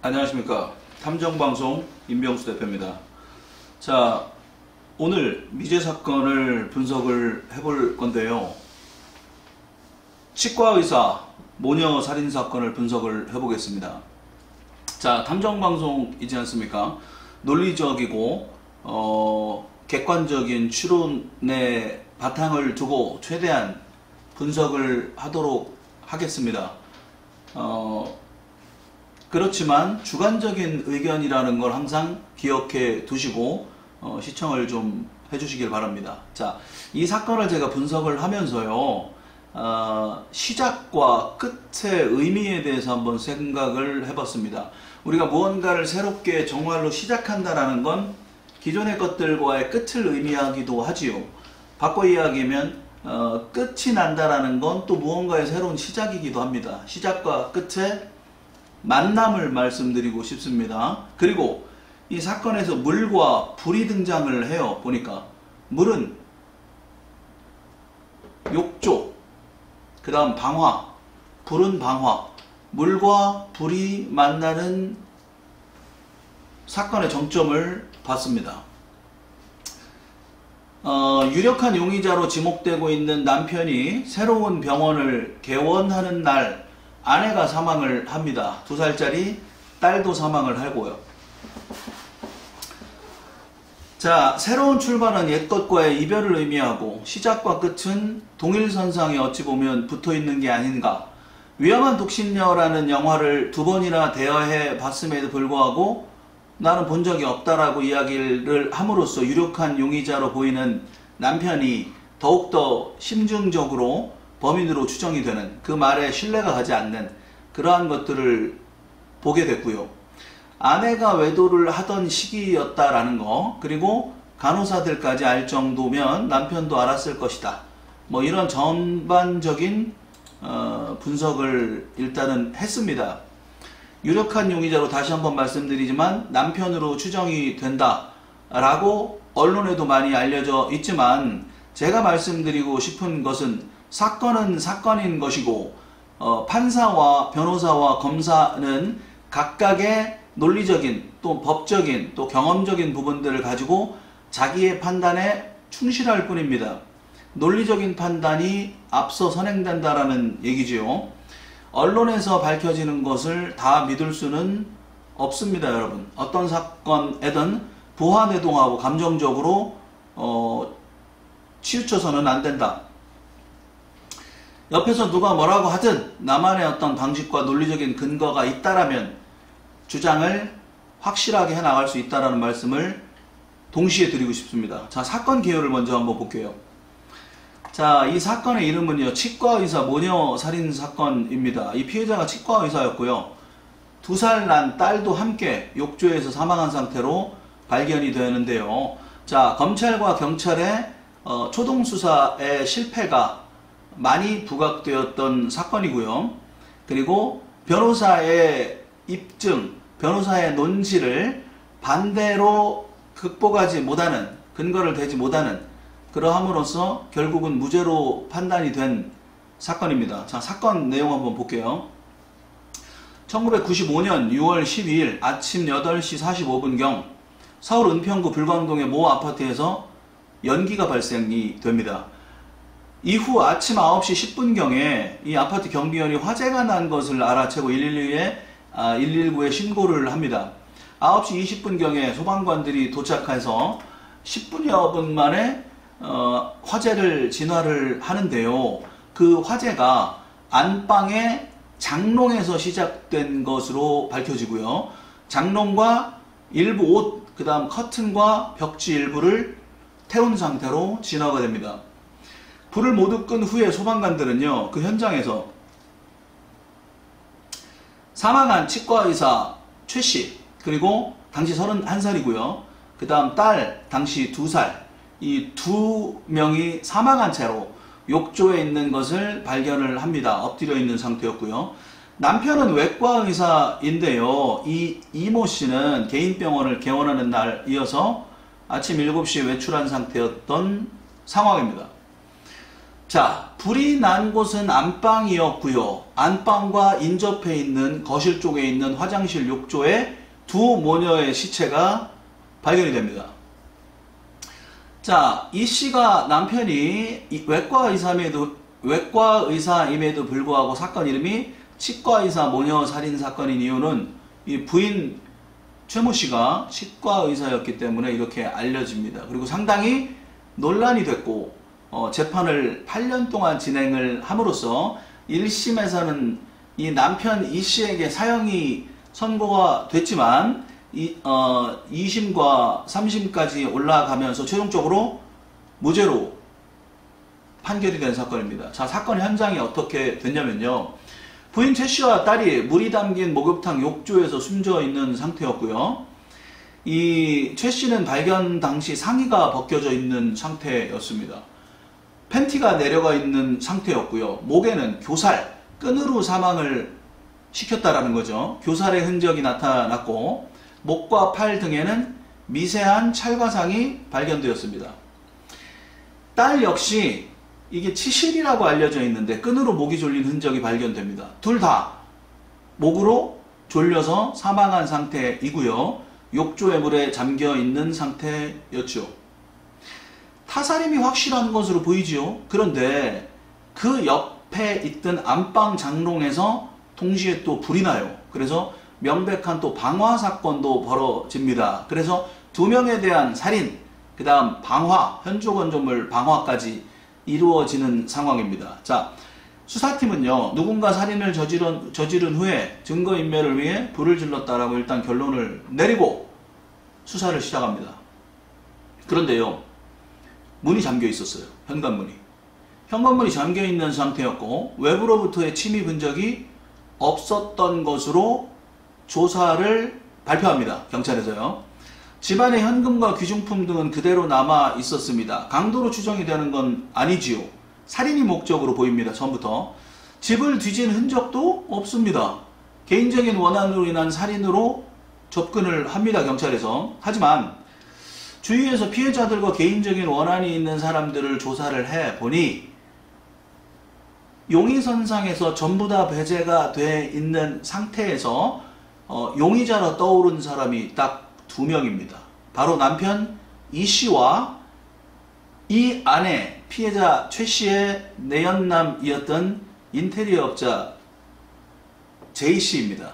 안녕하십니까. 탐정방송 임병수 대표입니다. 자, 오늘 미제 사건을 분석을 해볼 건데요. 치과의사 모녀 살인 사건을 분석을 해보겠습니다. 자, 탐정방송이지 않습니까? 논리적이고 객관적인 추론의 바탕을 두고 최대한 분석을 하도록 하겠습니다. 그렇지만 주관적인 의견이라는 걸 항상 기억해 두시고 시청을 좀 해주시길 바랍니다. 자, 이 사건을 제가 분석을 하면서요, 시작과 끝의 의미에 대해서 한번 생각을 해봤습니다. 우리가 무언가를 새롭게 정말로 시작한다라는 건 기존의 것들과의 끝을 의미하기도 하지요. 바꿔 이야기하면 끝이 난다라는 건 또 무언가의 새로운 시작이기도 합니다. 시작과 끝의 만남을 말씀드리고 싶습니다. 그리고 이 사건에서 물과 불이 등장을 해요. 보니까 물은 욕조, 그 다음 방화, 불은 방화, 물과 불이 만나는 사건의 정점을 봤습니다. 유력한 용의자로 지목되고 있는 남편이 새로운 병원을 개원하는 날 아내가 사망을 합니다. 2살짜리 딸도 사망을 하고요. 자, 새로운 출발은 옛것과의 이별을 의미하고 시작과 끝은 동일선상에 어찌 보면 붙어있는 게 아닌가. 위험한 독신녀라는 영화를 2번이나 대여해 봤음에도 불구하고 나는 본 적이 없다라고 이야기를 함으로써 유력한 용의자로 보이는 남편이 더욱더 심증적으로 범인으로 추정이 되는, 그 말에 신뢰가 가지 않는 그러한 것들을 보게 됐고요. 아내가 외도를 하던 시기였다라는 거, 그리고 간호사들까지 알 정도면 남편도 알았을 것이다. 뭐 이런 전반적인 분석을 일단은 했습니다. 유력한 용의자로 다시 한번 말씀드리지만 남편으로 추정이 된다라고 언론에도 많이 알려져 있지만, 제가 말씀드리고 싶은 것은 사건은 사건인 것이고 판사와 변호사와 검사는 각각의 논리적인 또 법적인 또 경험적인 부분들을 가지고 자기의 판단에 충실할 뿐입니다. 논리적인 판단이 앞서 선행된다라는 얘기지요. 언론에서 밝혀지는 것을 다 믿을 수는 없습니다, 여러분. 어떤 사건에든 부화내동하고 감정적으로 치우쳐서는 안 된다. 옆에서 누가 뭐라고 하든 나만의 어떤 방식과 논리적인 근거가 있다라면 주장을 확실하게 해나갈 수 있다라는 말씀을 동시에 드리고 싶습니다. 자, 사건 개요를 먼저 한번 볼게요. 자, 이 사건의 이름은요, 치과의사 모녀 살인 사건입니다. 이 피해자가 치과의사였고요. 2살 난 딸도 함께 욕조에서 사망한 상태로 발견이 되는데요. 자, 검찰과 경찰의 초동수사의 실패가 많이 부각되었던 사건이고요. 그리고 변호사의 입증, 변호사의 논지를 반대로 극복하지 못하는, 근거를 대지 못하는 그러함으로써 결국은 무죄로 판단이 된 사건입니다. 자, 사건 내용 한번 볼게요. 1995년 6월 12일 아침 8시 45분경 서울 은평구 불광동의 모 아파트에서 연기가 발생이 됩니다. 이후 아침 9시 10분경에 이 아파트 경비원이 화재가 난 것을 알아채고 119에 신고를 합니다. 9시 20분경에 소방관들이 도착해서 10분여 분 만에 화재를 진화를 하는데요. 그 화재가 안방의 장롱에서 시작된 것으로 밝혀지고요. 장롱과 일부 옷, 그 다음 커튼과 벽지 일부를 태운 상태로 진화가 됩니다. 불을 모두 끈 후에 소방관들은요, 그 현장에서 사망한 치과의사 최씨, 그리고 당시 31살이고요. 그 다음 딸, 당시 2살, 이 2명이 사망한 채로 욕조에 있는 것을 발견을 합니다. 엎드려 있는 상태였고요. 남편은 외과의사인데요. 이 이모 씨는 개인병원을 개원하는 날이어서 아침 7시에 외출한 상태였던 상황입니다. 자, 불이 난 곳은 안방이었고요. 안방과 인접해 있는 거실 쪽에 있는 화장실 욕조에 두 모녀의 시체가 발견이 됩니다. 자, 이 씨가 남편이 외과 의사임에도 불구하고 사건 이름이 치과의사 모녀 살인 사건인 이유는 이 부인 최모 씨가 치과 의사였기 때문에 이렇게 알려집니다. 그리고 상당히 논란이 됐고 재판을 8년 동안 진행을 함으로써 1심에서는 이 남편 이 씨에게 사형이 선고가 됐지만 2심과 3심까지 올라가면서 최종적으로 무죄로 판결이 된 사건입니다. 자, 사건 현장이 어떻게 됐냐면요. 부인 최 씨와 딸이 물이 담긴 목욕탕 욕조에서 숨져 있는 상태였고요. 이 최 씨는 발견 당시 상의가 벗겨져 있는 상태였습니다. 팬티가 내려가 있는 상태였고요. 목에는 교살, 끈으로 사망을 시켰다라는 거죠. 교살의 흔적이 나타났고 목과 팔 등에는 미세한 찰과상이 발견되었습니다. 딸 역시 이게 치실이라고 알려져 있는데 끈으로 목이 졸린 흔적이 발견됩니다. 둘 다 목으로 졸려서 사망한 상태이고요. 욕조의 물에 잠겨 있는 상태였죠. 타살임이 확실한 것으로 보이지요. 그런데 그 옆에 있던 안방 장롱에서 동시에 또 불이 나요. 그래서 명백한 또 방화 사건도 벌어집니다. 그래서 두 명에 대한 살인, 그 다음 방화, 현조건조물 방화까지 이루어지는 상황입니다. 자, 수사팀은요, 누군가 살인을 저지른 후에 증거인멸을 위해 불을 질렀다라고 일단 결론을 내리고 수사를 시작합니다. 그런데요, 문이 잠겨 있었어요. 현관문이. 현관문이 잠겨 있는 상태였고 외부로부터의 침입 흔적이 없었던 것으로 조사를 발표합니다. 경찰에서요. 집안의 현금과 귀중품 등은 그대로 남아 있었습니다. 강도로 추정이 되는 건 아니지요. 살인이 목적으로 보입니다. 처음부터. 집을 뒤진 흔적도 없습니다. 개인적인 원한으로 인한 살인으로 접근을 합니다. 경찰에서. 하지만 주위에서 피해자들과 개인적인 원한이 있는 사람들을 조사를 해보니 용의선상에서 전부 다 배제가 돼 있는 상태에서 용의자로 떠오른 사람이 딱 2명입니다. 바로 남편 이 씨와 이 아내 피해자 최 씨의 내연남이었던 인테리어 업자 제이 씨입니다.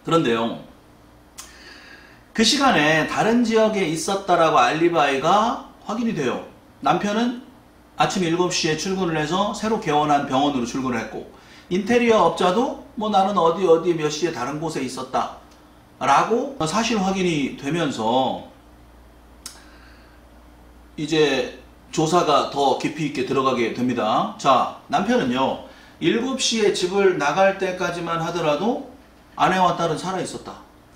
그런데요, 그 시간에 다른 지역에 있었다라고 알리바이가 확인이 돼요. 남편은 아침 7시에 출근을 해서 새로 개원한 병원으로 출근을 했고, 인테리어 업자도 뭐 나는 어디 몇 시에 다른 곳에 있었다 라고 사실 확인이 되면서 이제 조사가 더 깊이 있게 들어가게 됩니다. 자, 남편은요 7시에 집을 나갈 때까지만 하더라도 아내와 딸은 살아 있었다.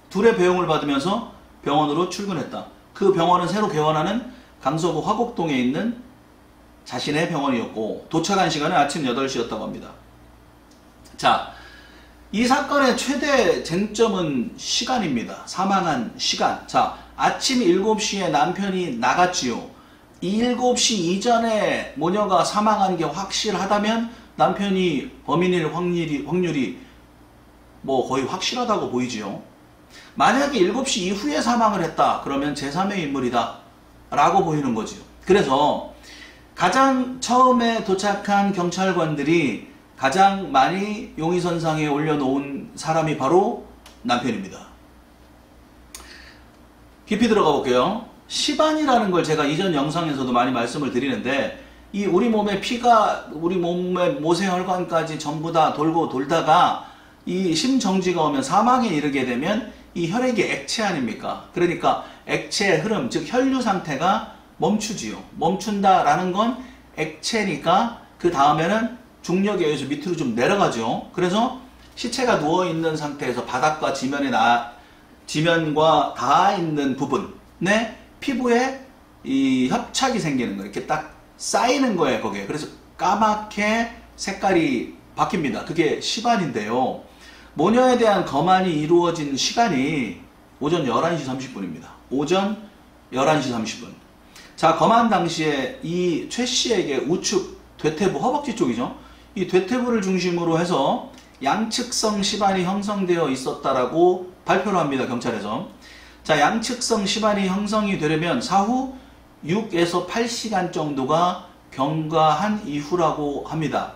둘의 배웅을 받으면서 병원으로 출근했다. 그 병원은 새로 개원하는 강서구 화곡동에 있는 자신의 병원이었고 도착한 시간은 아침 8시였다고 합니다. 자, 이 사건의 최대 쟁점은 시간입니다. 사망한 시간. 자, 아침 7시에 남편이 나갔지요. 이 7시 이전에 모녀가 사망한 게 확실하다면 남편이 범인일 확률이 뭐 거의 확실하다고 보이지요. 만약에 7시 이후에 사망을 했다 그러면 제3의 인물이다 라고 보이는 거지요. 그래서 가장 처음에 도착한 경찰관들이 가장 많이 용의선상에 올려놓은 사람이 바로 남편입니다. 깊이 들어가 볼게요. 시반이라는 걸 제가 이전 영상에서도 많이 말씀을 드리는데 이 우리 몸의 피가 우리 몸의 모세혈관까지 전부 다 돌고 돌다가 이 심정지가 오면 사망에 이르게 되면 이 혈액이 액체 아닙니까? 그러니까 액체의 흐름, 즉 혈류 상태가 멈추지요. 멈춘다라는 건 액체니까 그 다음에는 중력에 의해서 밑으로 좀 내려가죠. 그래서 시체가 누워있는 상태에서 바닥과 지면과 닿아 있는 부분에 피부에 이 협착이 생기는 거예요. 이렇게 딱 쌓이는 거예요, 거기에. 그래서 까맣게 색깔이 바뀝니다. 그게 시반인데요. 모녀에 대한 검안이 이루어진 시간이 오전 11시 30분입니다. 오전 11시 30분. 자, 검안 당시에 이 최 씨에게 우측 퇴퇴부, 허벅지 쪽이죠. 이 퇴퇴부를 중심으로 해서 양측성 시반이 형성되어 있었다라고 발표를 합니다. 경찰에서. 자, 양측성 시반이 형성이 되려면 사후 6에서 8시간 정도가 경과한 이후라고 합니다.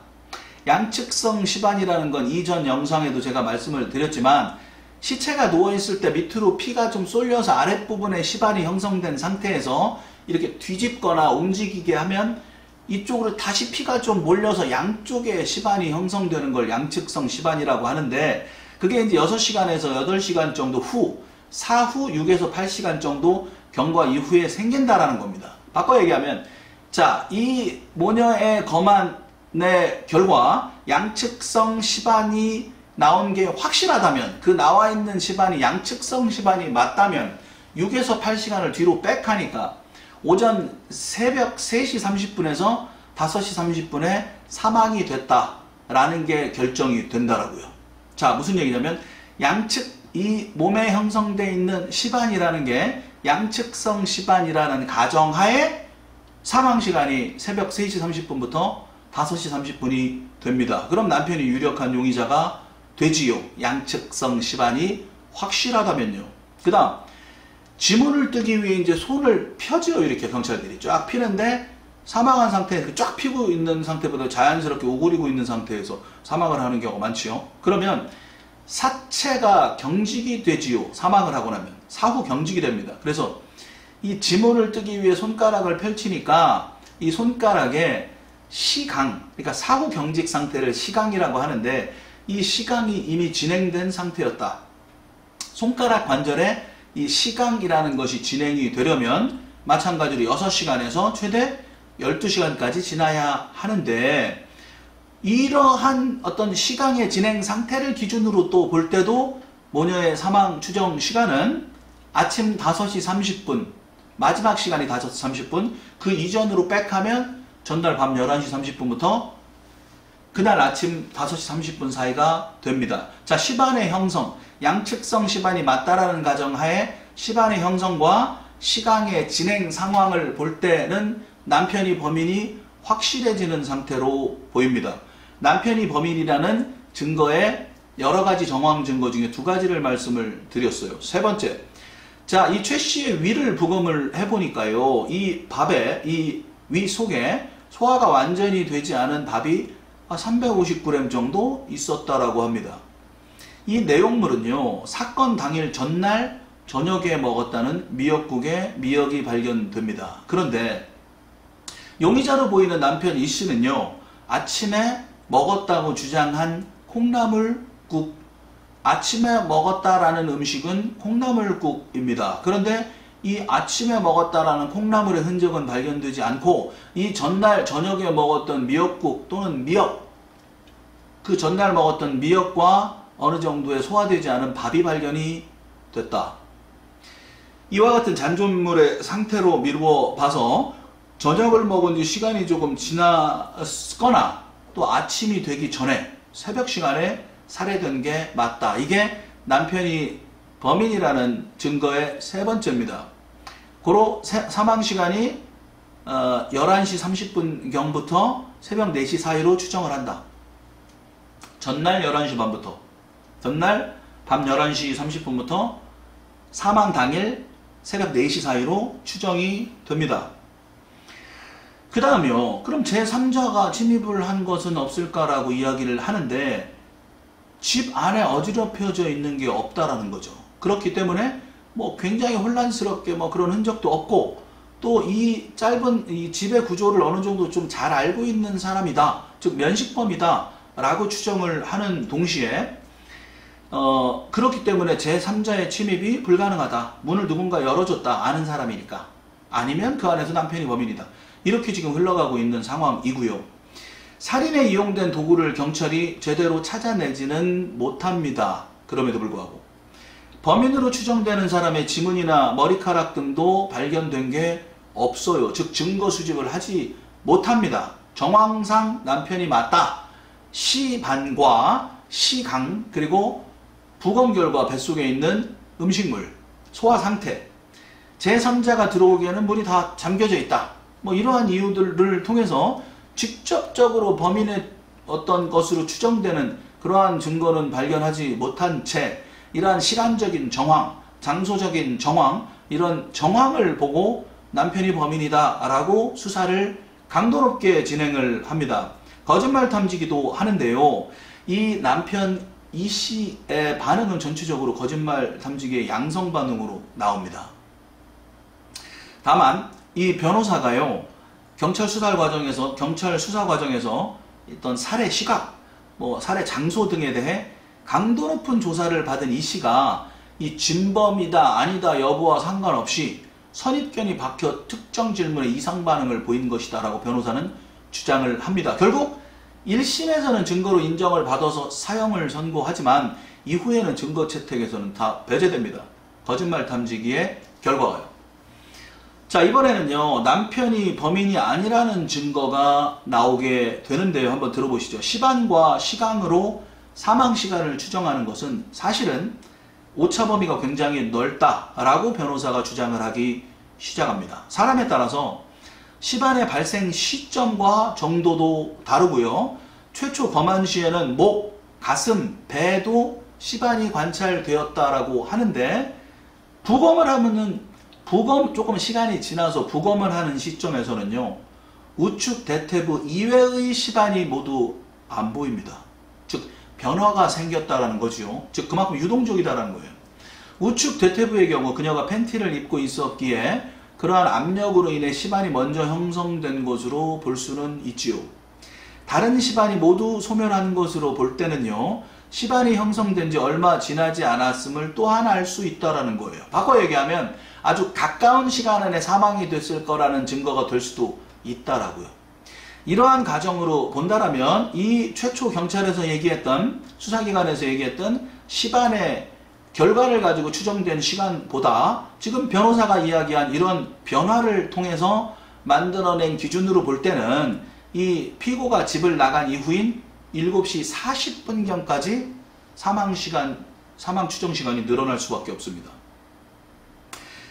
양측성 시반이라는 건 이전 영상에도 제가 말씀을 드렸지만 시체가 누워있을 때 밑으로 피가 좀 쏠려서 아랫부분에 시반이 형성된 상태에서 이렇게 뒤집거나 움직이게 하면 이쪽으로 다시 피가 좀 몰려서 양쪽에 시반이 형성되는 걸 양측성 시반이라고 하는데, 그게 이제 6시간에서 8시간 정도 후, 사후 6에서 8시간 정도 경과 이후에 생긴다라는 겁니다. 바꿔 얘기하면, 자, 이 모녀의 검안의 결과 양측성 시반이 나온 게 확실하다면, 그 나와 있는 시반이 양측성 시반이 맞다면 6에서 8시간을 뒤로 백하니까 오전 새벽 3시 30분에서 5시 30분에 사망이 됐다라는 게 결정이 된다라고요. 자, 무슨 얘기냐면 양측, 이 몸에 형성되어 있는 시반이라는 게 양측성 시반이라는 가정하에 사망시간이 새벽 3시 30분부터 5시 30분이 됩니다. 그럼 남편이 유력한 용의자가 되지요. 양측성 시반이 확실하다면요. 그 다음 지문을 뜨기 위해 이제 손을 펴지요. 이렇게 경찰들이 쫙 피는데 사망한 상태에 쫙 피고 있는 상태보다 자연스럽게 오그리고 있는 상태에서 사망을 하는 경우가 많지요. 그러면 사체가 경직이 되지요. 사망을 하고 나면 사후 경직이 됩니다. 그래서 이 지문을 뜨기 위해 손가락을 펼치니까 이 손가락에 시강, 그러니까 사후 경직 상태를 시강이라고 하는데 이 시강이 이미 진행된 상태였다. 손가락 관절에 이 시강이라는 것이 진행이 되려면 마찬가지로 6시간에서 최대 12시간까지 지나야 하는데, 이러한 어떤 시강의 진행 상태를 기준으로 또 볼 때도 모녀의 사망 추정 시간은 아침 5시 30분, 마지막 시간이 5시 30분, 그 이전으로 백하면 전날 밤 11시 30분부터 그날 아침 5시 30분 사이가 됩니다. 자, 시반의 형성, 양측성 시반이 맞다라는 가정하에 시반의 형성과 시강의 진행 상황을 볼 때는 남편이 범인이 확실해지는 상태로 보입니다. 남편이 범인이라는 증거의 여러 가지 정황 증거 중에 2가지를 말씀을 드렸어요. 세 번째, 자, 이 최 씨의 위를 부검을 해보니까요, 이 밥에, 이 위 속에 소화가 완전히 되지 않은 밥이 350g 정도 있었다라고 합니다. 이 내용물은요, 사건 당일 전날 저녁에 먹었다는 미역국에 미역이 발견됩니다. 그런데 용의자로 보이는 남편 이 씨는요, 아침에 먹었다고 주장한 콩나물국, 아침에 먹었다라는 음식은 콩나물국입니다. 그런데 이 아침에 먹었다라는 콩나물의 흔적은 발견되지 않고 이 전날 저녁에 먹었던 미역국 또는 미역, 그 전날 먹었던 미역과 어느 정도의 소화되지 않은 밥이 발견이 됐다. 이와 같은 잔존물의 상태로 미루어 봐서 저녁을 먹은 뒤 시간이 조금 지났거나 또 아침이 되기 전에 새벽 시간에 살해된 게 맞다. 이게 남편이 범인이라는 증거의 세 번째입니다. 고로 사망 시간이 11시 30분경부터 새벽 4시 사이로 추정을 한다. 전날 11시 반부터 전날 밤 11시 30분부터 사망 당일 새벽 4시 사이로 추정이 됩니다. 그 다음이요. 그럼 제3자가 침입을 한 것은 없을까라고 이야기를 하는데 집 안에 어지럽혀져 있는 게 없다라는 거죠. 그렇기 때문에 뭐 굉장히 혼란스럽게 뭐 그런 흔적도 없고 또 이 짧은 이 집의 구조를 어느 정도 좀 잘 알고 있는 사람이다. 즉 면식범이다 라고 추정을 하는 동시에 그렇기 때문에 제3자의 침입이 불가능하다. 문을 누군가 열어줬다. 아는 사람이니까. 아니면 그 안에서 남편이 범인이다. 이렇게 지금 흘러가고 있는 상황이고요. 살인에 이용된 도구를 경찰이 제대로 찾아내지는 못합니다. 그럼에도 불구하고 범인으로 추정되는 사람의 지문이나 머리카락 등도 발견된 게 없어요. 즉 증거 수집을 하지 못합니다. 정황상 남편이 맞다. 시반과 시강 그리고 부검 결과 뱃속에 있는 음식물, 소화 상태, 제3자가 들어오기에는 문이 다 잠겨져 있다. 뭐 이러한 이유들을 통해서 직접적으로 범인의 어떤 것으로 추정되는 그러한 증거는 발견하지 못한 채 이러한 시간적인 정황, 장소적인 정황, 이런 정황을 보고 남편이 범인이다 라고 수사를 강도 높게 진행을 합니다. 거짓말 탐지기도 하는데요. 이 남편 이 씨의 반응은 전체적으로 거짓말 탐지기의 양성 반응으로 나옵니다. 다만 이 변호사가요, 경찰 수사 과정에서 어떤 살해 시각, 살해 장소 등에 대해 강도 높은 조사를 받은 이 씨가 이 진범이다 아니다 여부와 상관없이 선입견이 박혀 특정 질문에 이상 반응을 보인 것이다 라고 변호사는 주장을 합니다. 결국 1심에서는 증거로 인정을 받아서 사형을 선고하지만 이후에는 증거 채택에서는 다 배제됩니다. 거짓말 탐지기의 결과가요. 자, 이번에는요, 남편이 범인이 아니라는 증거가 나오게 되는데요. 한번 들어보시죠. 시반과 시간으로 사망시간을 추정하는 것은 사실은 오차 범위가 굉장히 넓다라고 변호사가 주장을 하기 시작합니다. 사람에 따라서 시반의 발생 시점과 정도도 다르고요. 최초 검안 시에는 목, 가슴, 배도 시반이 관찰되었다라고 하는데 부검을 하면은 조금 시간이 지나서 부검을 하는 시점에서는요. 우측 대퇴부 이외의 시반이 모두 안 보입니다. 즉 변화가 생겼다라는 거죠. 즉 그만큼 유동적이다라는 거예요. 우측 대퇴부의 경우 그녀가 팬티를 입고 있었기에 그러한 압력으로 인해 시반이 먼저 형성된 것으로 볼 수는 있지요. 다른 시반이 모두 소멸한 것으로 볼 때는요. 시반이 형성된 지 얼마 지나지 않았음을 또한 알 수 있다라는 거예요. 바꿔 얘기하면 아주 가까운 시간 안에 사망이 됐을 거라는 증거가 될 수도 있다라고요. 이러한 가정으로 본다라면 이 최초 경찰에서 얘기했던 수사기관에서 얘기했던 시반의 결과를 가지고 추정된 시간보다 지금 변호사가 이야기한 이런 변화를 통해서 만들어낸 기준으로 볼 때는 이 피고가 집을 나간 이후인 7시 40분경까지 사망 추정시간이 늘어날 수밖에 없습니다.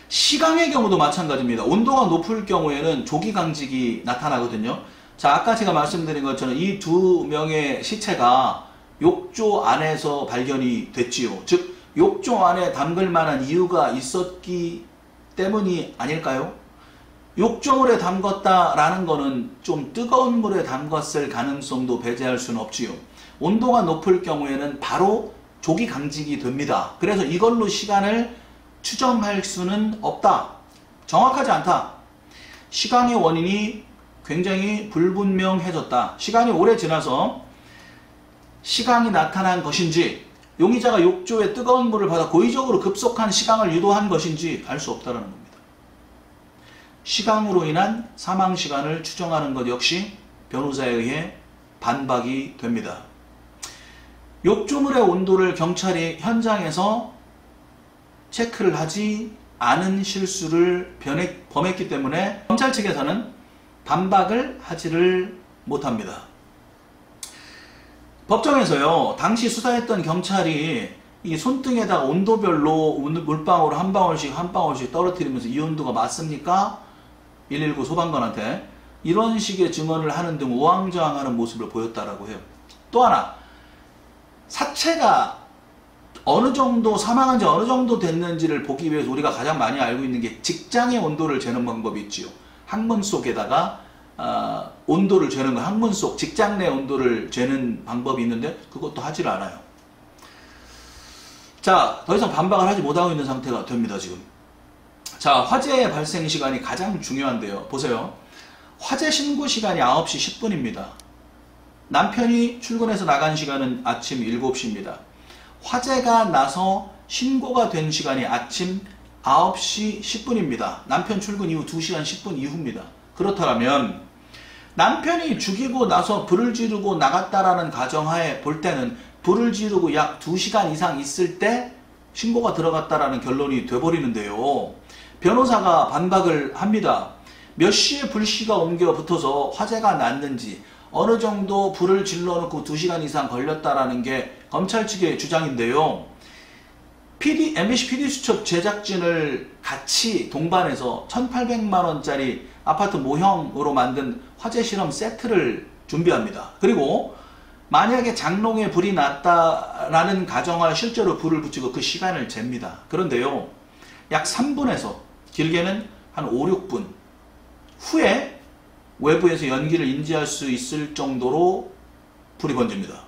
시간의 경우도 마찬가지입니다. 온도가 높을 경우에는 조기강직이 나타나거든요. 자, 아까 제가 말씀드린 것처럼 이 두 명의 시체가 욕조 안에서 발견이 됐지요. 즉 욕조 안에 담글 만한 이유가 있었기 때문이 아닐까요? 욕조물에 담궜다라는 거는 좀 뜨거운 물에 담궜을 가능성도 배제할 수는 없지요. 온도가 높을 경우에는 바로 조기 강직이 됩니다. 그래서 이걸로 시간을 추정할 수는 없다. 정확하지 않다. 시간의 원인이 굉장히 불분명해졌다. 시간이 오래 지나서 시간이 나타난 것인지 용의자가 욕조에 뜨거운 물을 받아 고의적으로 급속한 시간을 유도한 것인지 알 수 없다는 겁니다. 시간으로 인한 사망시간을 추정하는 것 역시 변호사에 의해 반박이 됩니다. 욕조물의 온도를 경찰이 현장에서 체크를 하지 않은 실수를 범했기 때문에 검찰 측에서는 반박을 하지를 못합니다. 법정에서요, 당시 수사했던 경찰이 이 손등에다가 온도별로 물방울 한 방울씩 떨어뜨리면서 이 온도가 맞습니까? 119 소방관한테 이런 식의 증언을 하는 등 우왕좌왕하는 모습을 보였다라고 해요. 또 하나, 사체가 사망한 지 어느 정도 됐는지를 보기 위해서 우리가 가장 많이 알고 있는 게 직장의 온도를 재는 방법이 있지요. 항문 속에다가 온도를 재는 거, 항문 속 직장 내 온도를 재는 방법이 있는데 그것도 하질 않아요. 자, 더 이상 반박을 하지 못하고 있는 상태가 됩니다, 지금. 자, 화재 발생 시간이 가장 중요한데요. 보세요. 화재 신고 시간이 9시 10분입니다. 남편이 출근해서 나간 시간은 아침 7시입니다. 화재가 나서 신고가 된 시간이 아침 9시 10분입니다. 남편 출근 이후 2시간 10분 이후입니다. 그렇다면 남편이 죽이고 나서 불을 지르고 나갔다라는 가정하에 볼 때는 불을 지르고 약 2시간 이상 있을 때 신고가 들어갔다라는 결론이 돼버리는데요. 변호사가 반박을 합니다. 몇 시에 불씨가 옮겨 붙어서 화재가 났는지 어느 정도 불을 질러놓고 2시간 이상 걸렸다라는 게 검찰 측의 주장인데요. MBC PD수첩 제작진을 같이 동반해서 1,800만원짜리 아파트 모형으로 만든 화재 실험 세트를 준비합니다. 그리고 만약에 장롱에 불이 났다라는 가정을 실제로 불을 붙이고 그 시간을 잽니다. 그런데요, 약 3분에서 길게는 한 5, 6분 후에 외부에서 연기를 인지할 수 있을 정도로 불이 번집니다.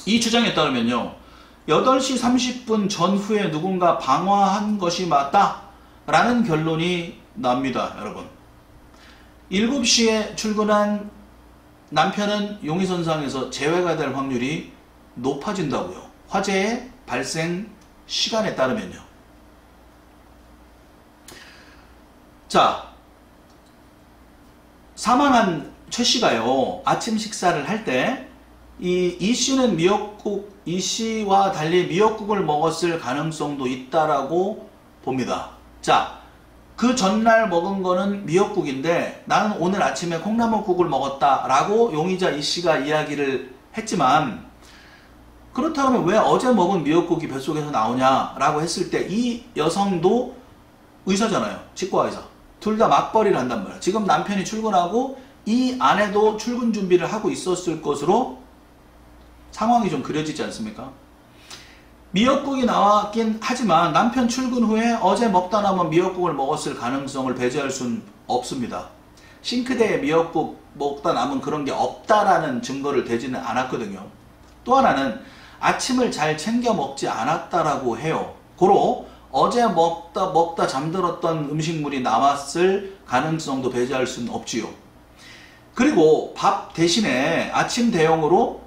이 주장에 따르면요, 8시 30분 전후에 누군가 방화한 것이 맞다 라는 결론이 납니다. 여러분, 7시에 출근한 남편은 용의선상에서 제외가 될 확률이 높아진다고요. 화재의 발생 시간에 따르면요. 자, 사망한 최 씨가요, 아침 식사를 할 때 이 씨는 이 씨와 달리 미역국을 먹었을 가능성도 있다라고 봅니다. 자, 그 전날 먹은 거는 미역국인데 나는 오늘 아침에 콩나물국을 먹었다라고 용의자 이 씨가 이야기를 했지만, 그렇다면 왜 어제 먹은 미역국이 뱃속에서 나오냐라고 했을 때 이 여성도 의사잖아요. 치과 의사. 둘 다 맞벌이를 한단 말이에요. 지금 남편이 출근하고 이 아내도 출근 준비를 하고 있었을 것으로 상황이 좀 그려지지 않습니까? 미역국이 나왔긴 하지만 남편 출근 후에 어제 먹다 남은 미역국을 먹었을 가능성을 배제할 수는 없습니다. 싱크대에 미역국 먹다 남은 그런 게 없다라는 증거를 대지는 않았거든요. 또 하나는 아침을 잘 챙겨 먹지 않았다라고 해요. 고로 어제 먹다 잠들었던 음식물이 남았을 가능성도 배제할 수는 없지요. 그리고 밥 대신에 아침 대용으로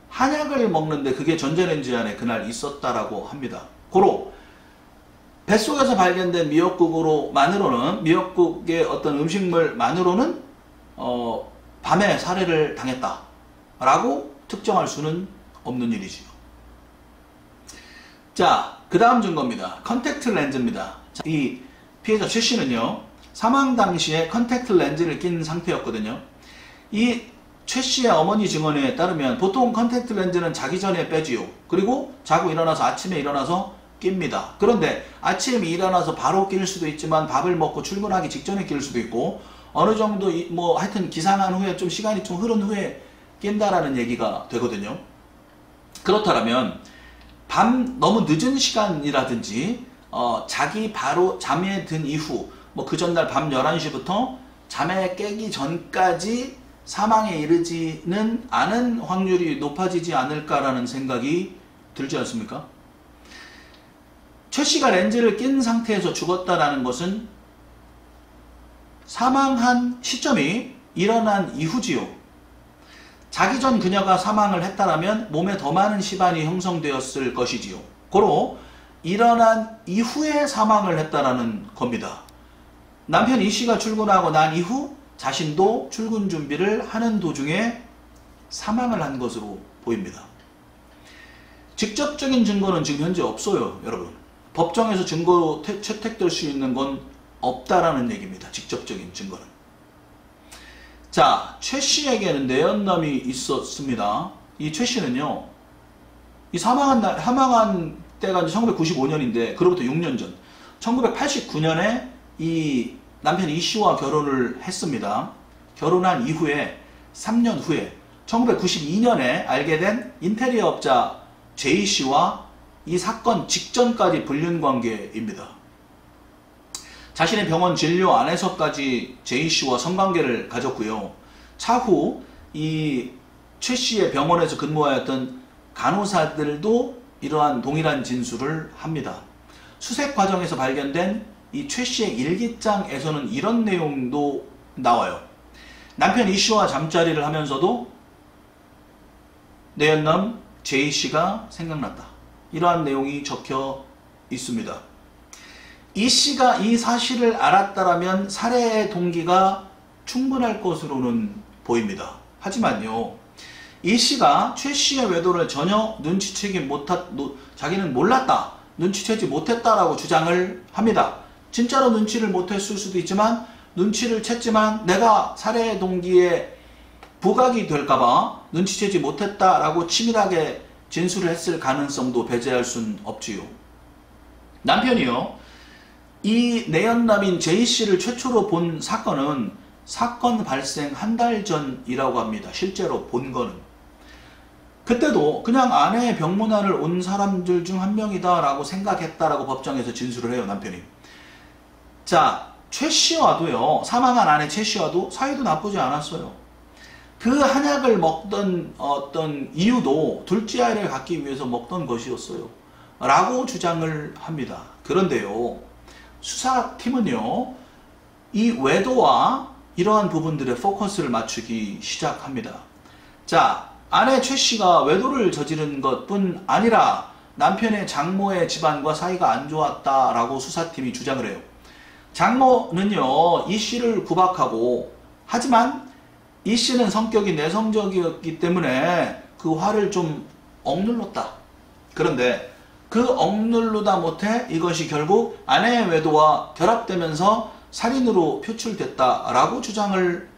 한약을 먹는데 그게 전자레인지 안에 그날 있었다라고 합니다. 고로 뱃속에서 발견된 미역국의 어떤 음식물만으로는 밤에 살해를 당했다라고 특정할 수는 없는 일이지요. 자, 그 다음 증거입니다. 컨택트 렌즈입니다. 자, 이 피해자 최 씨는요, 사망 당시에 컨택트 렌즈를 낀 상태였거든요. 이 최 씨의 어머니 증언에 따르면 보통 컨택트 렌즈는 자기 전에 빼지요. 그리고 자고 일어나서 아침에 일어나서 낍니다. 그런데 아침에 일어나서 바로 낄 수도 있지만 밥을 먹고 출근하기 직전에 낄 수도 있고 어느 정도 하여튼 기상한 후에 좀 시간이 좀 흐른 후에 낀다라는 얘기가 되거든요. 그렇다면 밤 너무 늦은 시간이라든지 자기 바로 잠에 든 이후 그 전날 밤 11시부터 잠에 깨기 전까지 사망에 이르지는 않은 확률이 높아지지 않을까라는 생각이 들지 않습니까? 최 씨가 렌즈를 낀 상태에서 죽었다라는 것은 사망한 시점이 일어난 이후지요. 자기 전 그녀가 사망을 했다라면 몸에 더 많은 시반이 형성되었을 것이지요. 고로 일어난 이후에 사망을 했다라는 겁니다. 남편 이 씨가 출근하고 난 이후 자신도 출근 준비를 하는 도중에 사망을 한 것으로 보입니다. 직접적인 증거는 지금 현재 없어요, 여러분. 법정에서 증거로 채택될 수 있는 건 없다라는 얘기입니다. 직접적인 증거는. 자, 최 씨에게는 내연남이 있었습니다. 이 최 씨는요, 이 사망한 때가 1995년인데, 그로부터 6년 전, 1989년에 이 남편 이 씨와 결혼을 했습니다. 결혼한 이후에 3년 후에 1992년에 알게 된 인테리어 업자 제이 씨와 이 사건 직전까지 불륜 관계입니다. 자신의 병원 진료 안에서까지 제이 씨와 성관계를 가졌고요. 차후 이 최 씨의 병원에서 근무하였던 간호사들도 이러한 동일한 진술을 합니다. 수색 과정에서 발견된 이 최 씨의 일기장에서는 이런 내용도 나와요. 남편 이 씨와 잠자리를 하면서도 내연남 제이 씨가 생각났다. 이러한 내용이 적혀 있습니다. 이 씨가 이 사실을 알았다라면 살해의 동기가 충분할 것으로는 보입니다. 하지만요, 이 씨가 최 씨의 외도를 전혀 자기는 몰랐다, 눈치채지 못했다라고 주장을 합니다. 진짜로 눈치를 못했을 수도 있지만 눈치를 챘지만 내가 살해 동기에 부각이 될까봐 눈치채지 못했다라고 치밀하게 진술을 했을 가능성도 배제할 순 없지요. 남편이요, 이 내연남인 J씨를 최초로 본 사건은 사건 발생 한 달 전이라고 합니다. 실제로 본 거는. 그때도 그냥 아내의 병문안을 온 사람들 중 한 명이다 라고 생각했다라고 법정에서 진술을 해요, 남편이. 자, 최씨와도요, 사망한 아내 최씨와도 사이도 나쁘지 않았어요. 그 한약을 먹던 어떤 이유도 둘째 아이를 갖기 위해서 먹던 것이었어요 라고 주장을 합니다. 그런데요, 수사팀은요, 이 외도와 이러한 부분들의 포커스를 맞추기 시작합니다. 자, 아내 최씨가 외도를 저지른 것뿐 아니라 남편의 장모의 집안과 사이가 안 좋았다라고 수사팀이 주장을 해요. 장모는요, 이 씨를 구박하고, 하지만 이 씨는 성격이 내성적이었기 때문에 그 화를 좀 억눌렀다. 그런데 그 억누르다 못해 이것이 결국 아내의 외도와 결합되면서 살인으로 표출됐다라고 주장을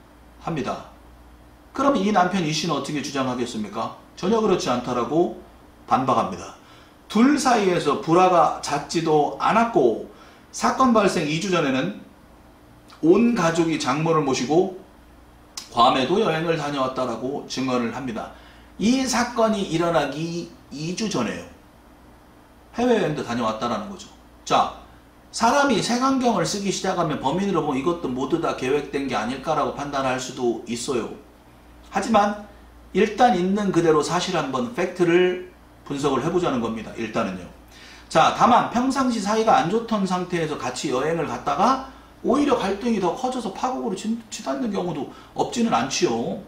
합니다. 그럼 이 남편 이 씨는 어떻게 주장하겠습니까? 전혀 그렇지 않다라고 반박합니다. 둘 사이에서 불화가 잦지도 않았고, 사건 발생 2주 전에는 온 가족이 장모를 모시고 괌에도 여행을 다녀왔다라고 증언을 합니다. 이 사건이 일어나기 2주 전에요. 해외여행도 다녀왔다라는 거죠. 자, 사람이 색안경을 쓰기 시작하면 범인으로 보면 이것도 모두 다 계획된 게 아닐까라고 판단할 수도 있어요. 하지만 일단 있는 그대로 사실 한번 팩트를 분석을 해보자는 겁니다. 일단은요. 자, 다만 평상시 사이가 안 좋던 상태에서 같이 여행을 갔다가 오히려 갈등이 더 커져서 파국으로 치닫는 경우도 없지는 않지요.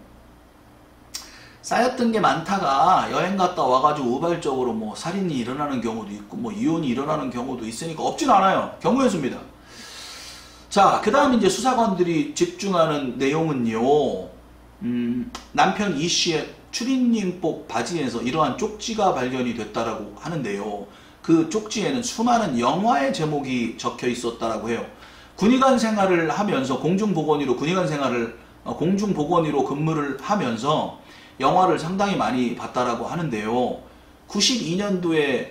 쌓였던 게 많다가 여행 갔다 와가지고 우발적으로 뭐 살인이 일어나는 경우도 있고 뭐 이혼이 일어나는 경우도 있으니까 없진 않아요. 경우의 수입니다. 자, 그 다음 이제 수사관들이 집중하는 내용은요, 남편 이 씨의 추리닝복 바지에서 이러한 쪽지가 발견이 됐다라고 하는데요. 그 쪽지에는 수많은 영화의 제목이 적혀 있었다라고 해요. 군의관 생활을 하면서 공중보건의로 공중보건의로 근무를 하면서 영화를 상당히 많이 봤다라고 하는데요. 92년도에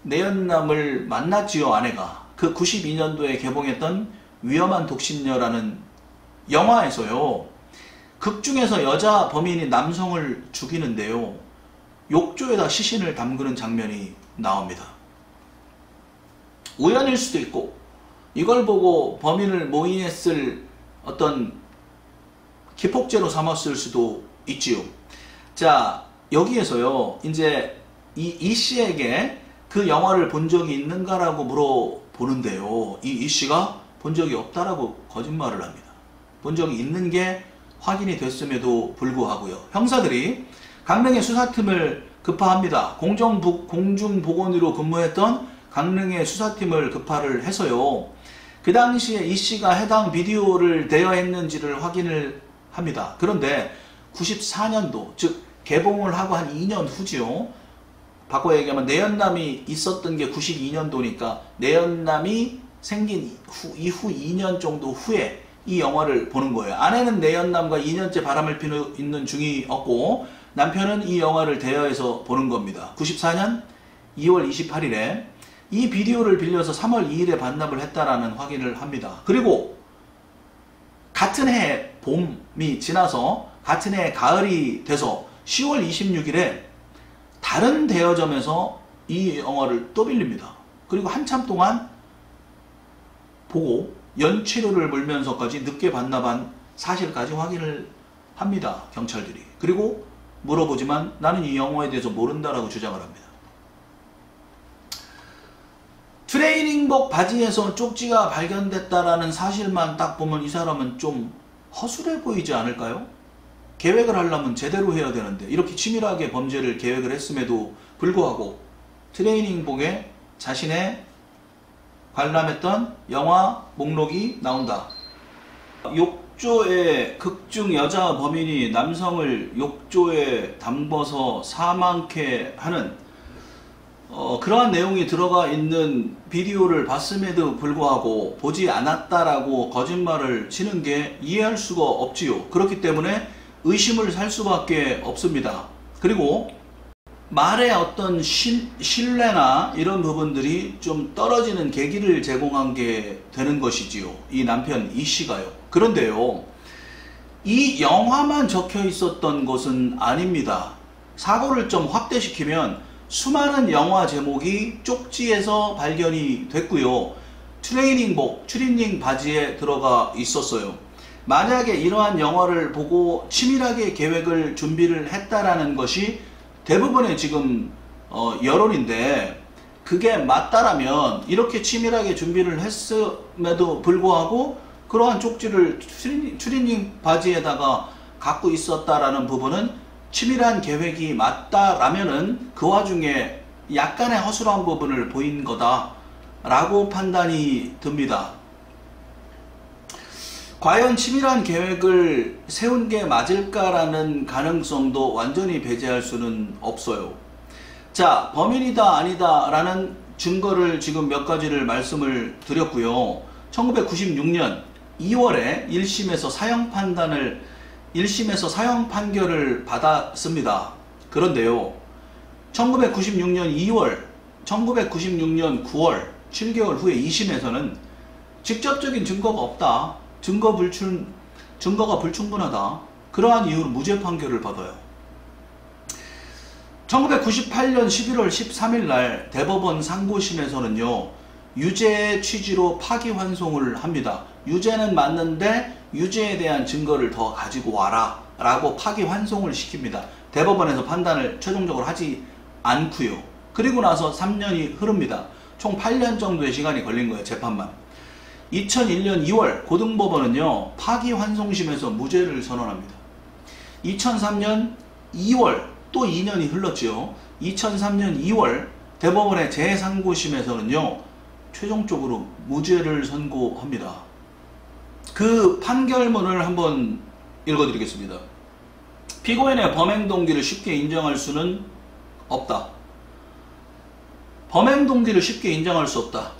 내연남을 만났지요, 아내가. 그 92년도에 개봉했던 위험한 독신녀라는 영화에서요, 극 중에서 여자 범인이 남성을 죽이는데요, 욕조에다 시신을 담그는 장면이 나옵니다. 우연일 수도 있고, 이걸 보고 범인을 모의했을 어떤 기폭제로 삼았을 수도 있지요. 자, 여기에서요, 이제 이 씨에게 그 영화를 본 적이 있는가라고 물어보는데요, 이 씨가 본 적이 없다라고 거짓말을 합니다. 본 적이 있는 게 확인이 됐음에도 불구하고요. 형사들이 강릉의 수사팀을 급파합니다. 공중보건의로 근무했던 강릉의 수사팀을 급파를 해서요, 그 당시에 이 씨가 해당 비디오를 대여했는지를 확인을 합니다. 그런데 94년도, 즉 개봉을 하고 한 2년 후지요. 바꿔 얘기하면 내연남이 있었던 게 92년도니까 내연남이 생긴 이후 2년 정도 후에 이 영화를 보는 거예요. 아내는 내연남과 2년째 바람을 피우고 있는 중이었고, 남편은 이 영화를 대여해서 보는 겁니다. 94년 2월 28일에 이 비디오를 빌려서 3월 2일에 반납을 했다라는 확인을 합니다. 그리고 같은 해 봄이 지나서 같은 해 가을이 돼서 10월 26일에 다른 대여점에서 이 영화를 또 빌립니다. 그리고 한참 동안 보고 연체료를 물면서까지 늦게 반납한 사실까지 확인을 합니다. 경찰들이. 그리고 물어보지만 나는 이 영화에 대해서 모른다라고 주장을 합니다. 트레이닝복 바지에서 쪽지가 발견됐다라는 사실만 딱 보면 이 사람은 좀 허술해 보이지 않을까요? 계획을 하려면 제대로 해야 되는데 이렇게 치밀하게 범죄를 계획을 했음에도 불구하고 트레이닝복에 자신의 관람했던 영화 목록이 나온다. 욕조에 극중 여자 범인이 남성을 욕조에 담궈서 사망케 하는 그러한 내용이 들어가 있는 비디오를 봤음에도 불구하고 보지 않았다라고 거짓말을 치는 게 이해할 수가 없지요. 그렇기 때문에 의심을 살 수밖에 없습니다. 그리고 말의 어떤 신뢰나 이런 부분들이 좀 떨어지는 계기를 제공한 게 되는 것이지요. 이 남편 이 씨가요. 그런데요, 이 영화만 적혀 있었던 것은 아닙니다. 사고를 좀 확대시키면 수많은 영화 제목이 쪽지에서 발견이 됐고요. 트레이닝복, 추리닝 바지에 들어가 있었어요. 만약에 이러한 영화를 보고 치밀하게 계획을 준비를 했다라는 것이 대부분의 지금 여론인데, 그게 맞다라면 이렇게 치밀하게 준비를 했음에도 불구하고 그러한 쪽지를 추리닝 바지에다가 갖고 있었다라는 부분은 치밀한 계획이 맞다라면은 그 와중에 약간의 허술한 부분을 보인 거다라고 판단이 듭니다. 과연 치밀한 계획을 세운 게 맞을까라는 가능성도 완전히 배제할 수는 없어요. 자, 범인이다 아니다 라는 증거를 지금 몇 가지를 말씀을 드렸고요. 1996년 2월에 1심에서 사형 판결을 받았습니다. 그런데요, 1996년 2월, 1996년 9월, 7개월 후에 2심에서는 직접적인 증거가 없다, 증거가 불충분하다, 그러한 이유로 무죄 판결을 받아요. 1998년 11월 13일 날 대법원 상고심에서는요, 유죄의 취지로 파기환송을 합니다. 유죄는 맞는데 유죄에 대한 증거를 더 가지고 와라 라고 파기환송을 시킵니다. 대법원에서 판단을 최종적으로 하지 않고요. 그리고 나서 3년이 흐릅니다. 총 8년 정도의 시간이 걸린 거예요, 재판만. 2001년 2월 고등법원은요, 파기환송심에서 무죄를 선언합니다. 2003년 2월 또 2년이 흘렀죠. 2003년 2월 대법원의 재상고심에서는요, 최종적으로 무죄를 선고합니다. 그 판결문을 한번 읽어드리겠습니다. 피고인의 범행 동기를 쉽게 인정할 수는 없다. 범행 동기를 쉽게 인정할 수 없다.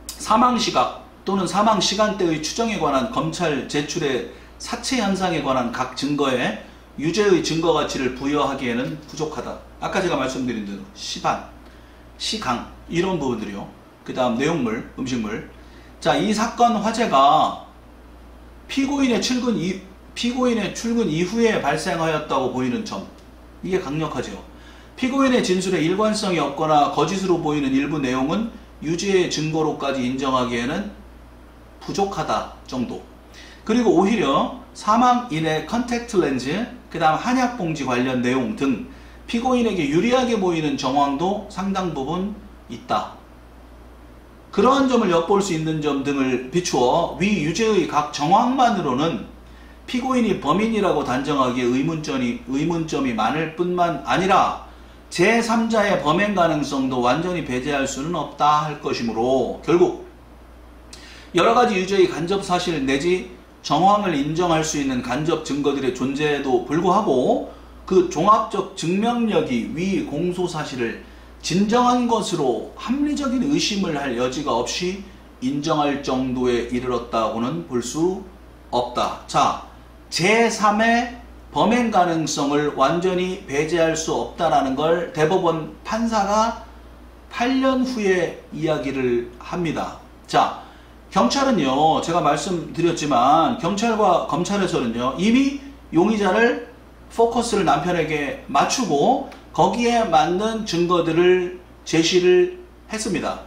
사망시각 또는 사망시간대의 추정에 관한 검찰 제출의 사체 현상에 관한 각 증거에 유죄의 증거 가치를 부여하기에는 부족하다. 아까 제가 말씀드린 대로 시반, 시강 이런 부분들이요. 그 다음 내용물, 음식물. 자, 이 사건 화재가 피고인의 출근 이후에 발생하였다고 보이는 점, 이게 강력하죠. 피고인의 진술에 일관성이 없거나 거짓으로 보이는 일부 내용은 유죄의 증거로까지 인정하기에는 부족하다 정도. 그리고 오히려 사망인의 컨택트 렌즈, 그 다음 한약봉지 관련 내용 등 피고인에게 유리하게 보이는 정황도 상당 부분 있다. 그러한 점을 엿볼 수 있는 점 등을 비추어 위 유죄의 각 정황만으로는 피고인이 범인이라고 단정하기에 의문점이 많을 뿐만 아니라 제3자의 범행 가능성도 완전히 배제할 수는 없다 할 것이므로, 결국 여러가지 유죄의 간접 사실 내지 정황을 인정할 수 있는 간접 증거들의 존재에도 불구하고 그 종합적 증명력이 위 공소사실을 진정한 것으로 합리적인 의심을 할 여지가 없이 인정할 정도에 이르렀다고는 볼 수 없다. 자, 제3의 범행 가능성을 완전히 배제할 수 없다라는 걸 대법원 판사가 8년 후에 이야기를 합니다. 자, 경찰은요, 제가 말씀드렸지만 경찰과 검찰에서는요, 이미 용의자를 포커스를 남편에게 맞추고 거기에 맞는 증거들을 제시를 했습니다.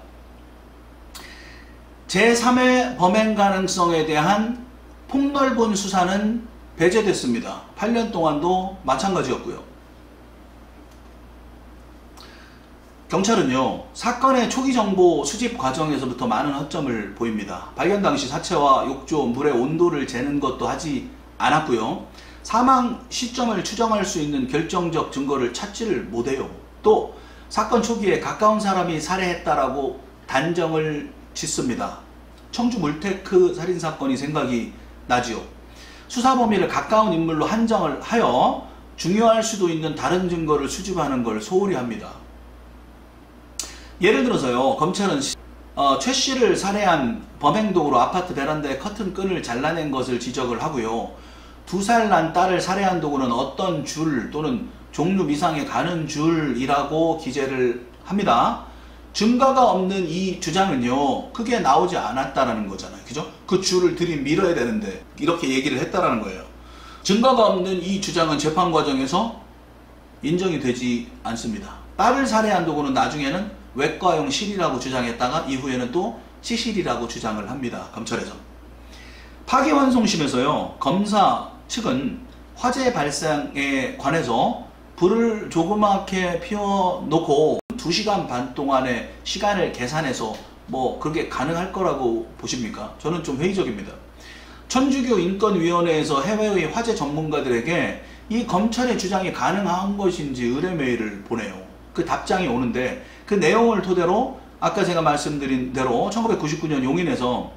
제3의 범행 가능성에 대한 폭넓은 수사는 배제됐습니다. 8년 동안도 마찬가지였고요. 경찰은요, 사건의 초기 정보 수집 과정에서부터 많은 허점을 보입니다. 발견 당시 사체와 욕조, 물의 온도를 재는 것도 하지 않았고요. 사망 시점을 추정할 수 있는 결정적 증거를 찾지를 못해요. 또 사건 초기에 가까운 사람이 살해했다라고 단정을 짓습니다. 청주 물테크 살인사건이 생각이 나지요. 수사 범위를 가까운 인물로 한정을 하여 중요할 수도 있는 다른 증거를 수집하는 걸 소홀히 합니다. 예를 들어서요, 검찰은 최 씨를 살해한 범행 도구로 아파트 베란다의 커튼끈을 잘라낸 것을 지적을 하고요. 2살 난 딸을 살해한 도구는 어떤 줄 또는 종류 미상에 가는 줄이라고 기재를 합니다. 증거가 없는 이 주장은요, 크게 나오지 않았다라는 거잖아요. 그죠? 그 줄을 들이밀어야 되는데 이렇게 얘기를 했다라는 거예요. 증거가 없는 이 주장은 재판 과정에서 인정이 되지 않습니다. 딸을 살해한 도구는 나중에는 외과용 실이라고 주장했다가 이후에는 또 시실이라고 주장을 합니다. 검찰에서. 파기환송심에서요, 검사 측은 화재 발생에 관해서 불을 조그맣게 피워놓고 2시간 반 동안의 시간을 계산해서 뭐 그게 가능할 거라고 보십니까? 저는 좀 회의적입니다. 천주교 인권위원회에서 해외의 화재 전문가들에게 이 검찰의 주장이 가능한 것인지 의뢰 메일을 보내요. 그 답장이 오는데 그 내용을 토대로 아까 제가 말씀드린 대로 1999년 용인에서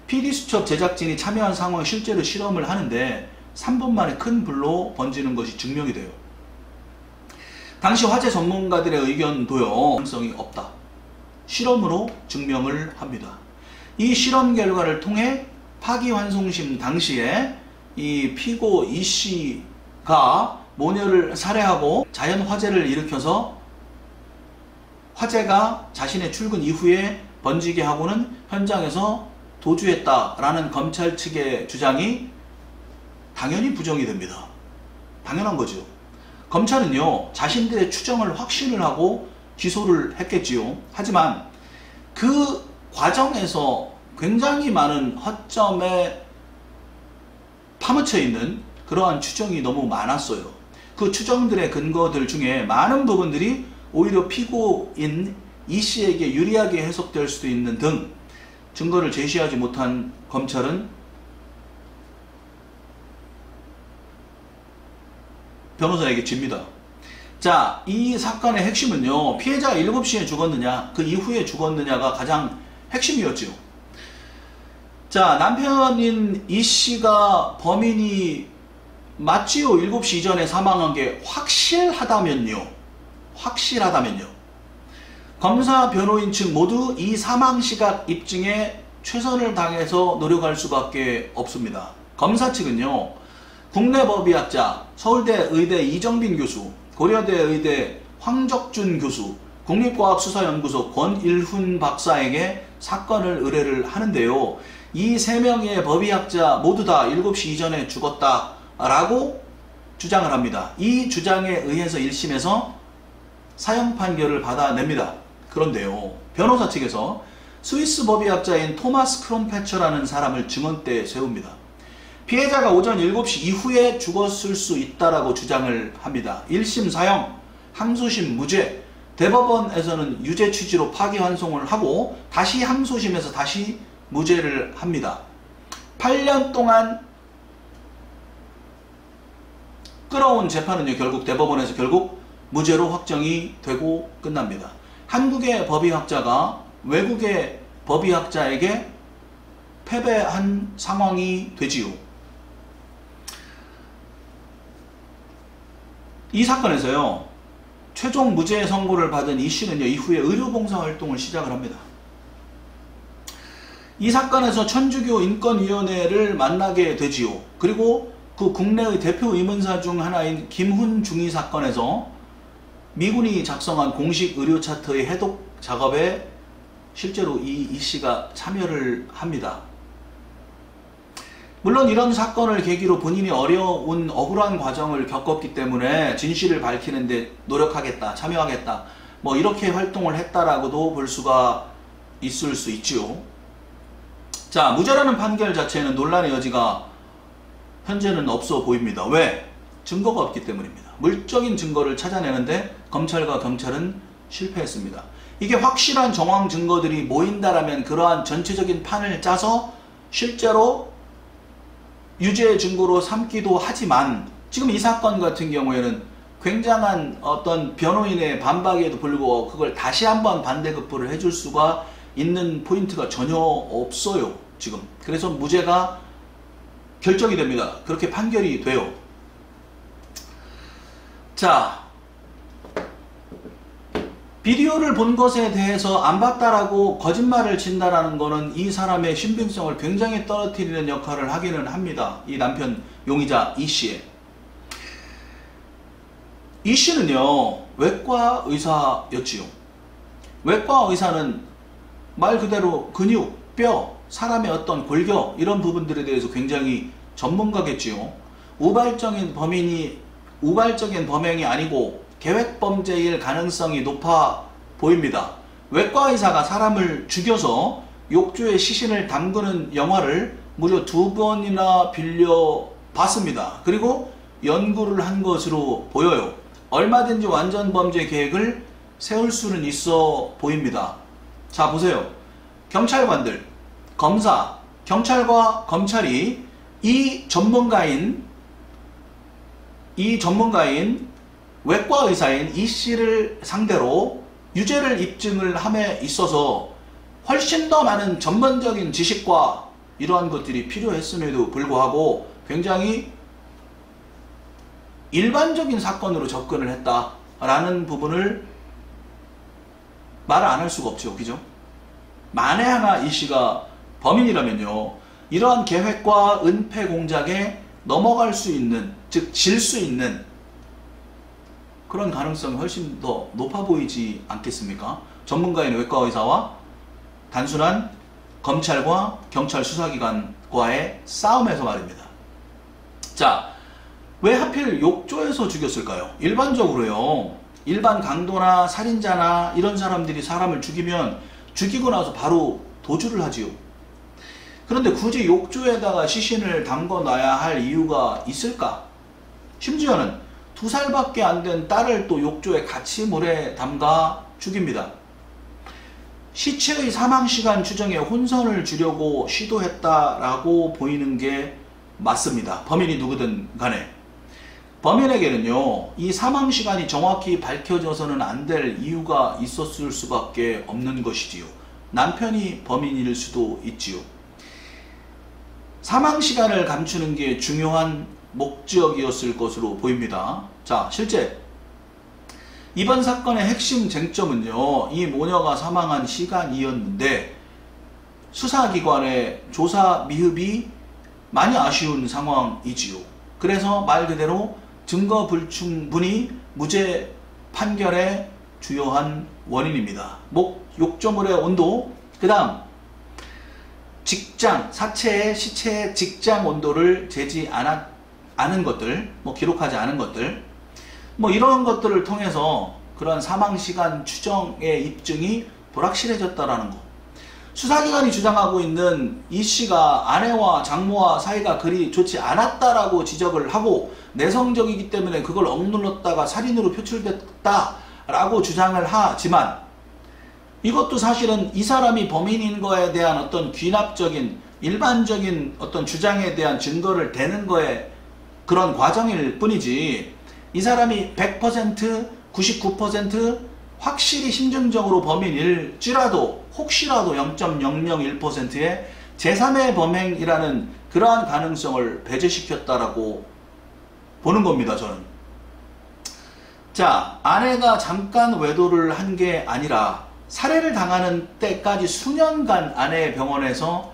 PD수첩 제작진이 참여한 상황을 실제로 실험을 하는데 3분 만에 큰 불로 번지는 것이 증명이 돼요. 당시 화재 전문가들의 의견도요, 가능성이 없다. 실험으로 증명을 합니다. 이 실험 결과를 통해 파기환송심 당시에 이 피고 이 씨가 모녀를 살해하고 자연 화재를 일으켜서 화재가 자신의 출근 이후에 번지게 하고는 현장에서 도주했다라는 검찰 측의 주장이 당연히 부정이 됩니다. 당연한 거죠. 검찰은요, 자신들의 추정을 확신을 하고 기소를 했겠지요. 하지만 그 과정에서 굉장히 많은 허점에 파묻혀 있는 그러한 추정이 너무 많았어요. 그 추정들의 근거들 중에 많은 부분들이 오히려 피고인 이 씨에게 유리하게 해석될 수도 있는 등 증거를 제시하지 못한 검찰은 변호사에게 집니다. 자, 이 사건의 핵심은요, 피해자가 7시에 죽었느냐, 그 이후에 죽었느냐가 가장 핵심이었죠. 자, 남편인 이 씨가 범인이 맞지요? 7시 이전에 사망한 게 확실하다면요. 검사, 변호인 측 모두 이 사망 시각 입증에 최선을 다해서 노력할 수밖에 없습니다. 검사 측은요, 국내 법의학자, 서울대 의대 이정빈 교수, 고려대 의대 황적준 교수, 국립과학수사연구소 권일훈 박사에게 사건을 의뢰를 하는데요. 이 3명의 법의학자 모두 다 7시 이전에 죽었다라고 주장을 합니다. 이 주장에 의해서 1심에서 사형 판결을 받아냅니다. 그런데요, 변호사 측에서 스위스 법의학자인 토마스 크롬페처라는 사람을 증언대에 세웁니다. 피해자가 오전 7시 이후에 죽었을 수 있다라고 주장을 합니다. 1심 사형, 항소심 무죄, 대법원에서는 유죄 취지로 파기환송을 하고 다시 항소심에서 다시 무죄를 합니다. 8년 동안 끌어온 재판은요, 결국 대법원에서 결국 무죄로 확정이 되고 끝납니다. 한국의 법의학자가 외국의 법의학자에게 패배한 상황이 되지요. 이 사건에서요, 최종 무죄 선고를 받은 이 씨는요, 이후에 의료봉사활동을 시작을 합니다. 이 사건에서 천주교 인권위원회를 만나게 되지요. 그리고 그 국내의 대표 의문사 중 하나인 김훈 중위 사건에서 미군이 작성한 공식 의료 차트의 해독 작업에 실제로 이 씨가 참여를 합니다. 물론 이런 사건을 계기로 본인이 어려운 억울한 과정을 겪었기 때문에 진실을 밝히는데 노력하겠다, 참여하겠다, 뭐 이렇게 활동을 했다라고도 볼 수가 있을 수 있지요. 자, 무죄라는 판결 자체는 논란의 여지가 현재는 없어 보입니다. 왜? 증거가 없기 때문입니다. 물적인 증거를 찾아내는데 검찰과 경찰은 실패했습니다. 이게 확실한 정황 증거들이 모인다라면 그러한 전체적인 판을 짜서 실제로 유죄 증거로 삼기도 하지만 지금 이 사건 같은 경우에는 굉장한 어떤 변호인의 반박에도 불구하고 그걸 다시 한번 반대급부를 해줄 수가 있는 포인트가 전혀 없어요, 지금. 그래서 무죄가 결정이 됩니다. 그렇게 판결이 돼요. 자, 비디오를 본 것에 대해서 안 봤다라고 거짓말을 친다라는 거는 이 사람의 신빙성을 굉장히 떨어뜨리는 역할을 하기는 합니다. 이 남편 용의자 이씨의. 이씨는요, 외과 의사였지요. 외과 의사는 말 그대로 근육, 뼈, 사람의 어떤 골격 이런 부분들에 대해서 굉장히 전문가겠지요. 우발적인 범행이 아니고 계획범죄일 가능성이 높아 보입니다. 외과 의사가 사람을 죽여서 욕조에 시신을 담그는 영화를 무려 2번이나 빌려봤습니다. 그리고 연구를 한 것으로 보여요. 얼마든지 완전 범죄 계획을 세울 수는 있어 보입니다. 자, 보세요. 경찰관들, 검사, 경찰과 검찰이 이 전문가인 외과 의사인 이씨를 상대로 유죄를 입증을 함에 있어서 훨씬 더 많은 전문적인 지식과 이러한 것들이 필요했음에도 불구하고 굉장히 일반적인 사건으로 접근을 했다라는 부분을 말을 안 할 수가 없죠. 그죠? 만에 하나 이씨가 범인이라면요, 이러한 계획과 은폐 공작에 넘어갈 수 있는, 즉 질 수 있는 그런 가능성이 훨씬 더 높아 보이지 않겠습니까? 전문가인 외과 의사와 단순한 검찰과 경찰 수사기관과의 싸움에서 말입니다. 자, 왜 하필 욕조에서 죽였을까요? 일반적으로요, 일반 강도나 살인자나 이런 사람들이 사람을 죽이면 죽이고 나서 바로 도주를 하지요. 그런데 굳이 욕조에다가 시신을 담궈 놔야 할 이유가 있을까? 심지어는 2살밖에 안 된 딸을 또 욕조에 같이 물에 담가 죽입니다. 시체의 사망시간 추정에 혼선을 주려고 시도했다라고 보이는 게 맞습니다. 범인이 누구든 간에. 범인에게는요, 이 사망시간이 정확히 밝혀져서는 안 될 이유가 있었을 수밖에 없는 것이지요. 남편이 범인일 수도 있지요. 사망시간을 감추는 게 중요한 목적이었을 것으로 보입니다. 자, 실제 이번 사건의 핵심 쟁점은요, 이 모녀가 사망한 시간이었는데 수사기관의 조사 미흡이 많이 아쉬운 상황이지요. 그래서 말 그대로 증거 불충분이 무죄 판결의 주요한 원인입니다. 욕조물의 온도, 그 다음 사체의 시체의 직장 온도를 재지 않은 것들, 기록하지 않은 것들, 이런 것들을 통해서 그런 사망시간 추정의 입증이 불확실해졌다라는 거. 수사기관이 주장하고 있는 이 씨가 아내와 장모와 사이가 그리 좋지 않았다라고 지적을 하고 내성적이기 때문에 그걸 억눌렀다가 살인으로 표출됐다라고 주장을 하지만, 이것도 사실은 이 사람이 범인인 거에 대한 어떤 귀납적인 일반적인 어떤 주장에 대한 증거를 대는 거에 그런 과정일 뿐이지, 이 사람이 100%, 99% 확실히 심증적으로 범인일지라도 혹시라도 0.001%의 제3의 범행이라는 그러한 가능성을 배제시켰다라고 보는 겁니다, 저는. 자, 아내가 잠깐 외도를 한 게 아니라 살해를 당하는 때까지 수년간 아내의 병원에서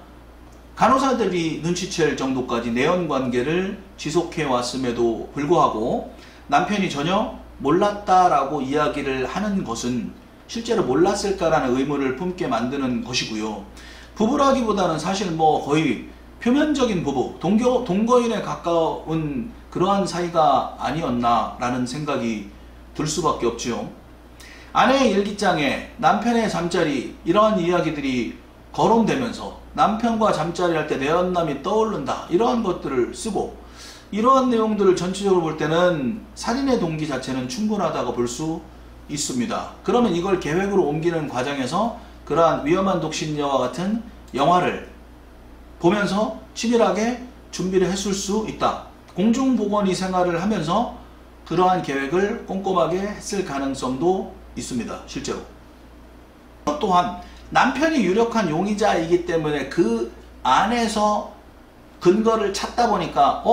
간호사들이 눈치챌 정도까지 내연관계를 지속해 왔음에도 불구하고 남편이 전혀 몰랐다라고 이야기를 하는 것은 실제로 몰랐을까라는 의문을 품게 만드는 것이고요. 부부라기보다는 사실 거의 표면적인 부부, 동거인에 가까운 그러한 사이가 아니었나라는 생각이 들 수밖에 없지요. 아내의 일기장에 남편의 잠자리, 이러한 이야기들이 거론되면서 남편과 잠자리 할 때 내연남이 떠오른다, 이러한 것들을 쓰고, 이러한 내용들을 전체적으로 볼 때는 살인의 동기 자체는 충분하다고 볼 수 있습니다. 그러면 이걸 계획으로 옮기는 과정에서 그러한 위험한 독신녀와 같은 영화를 보면서 치밀하게 준비를 했을 수 있다. 공중보건의 생활을 하면서 그러한 계획을 꼼꼼하게 했을 가능성도 있습니다. 실제로. 또한 남편이 유력한 용의자이기 때문에 그 안에서 근거를 찾다 보니까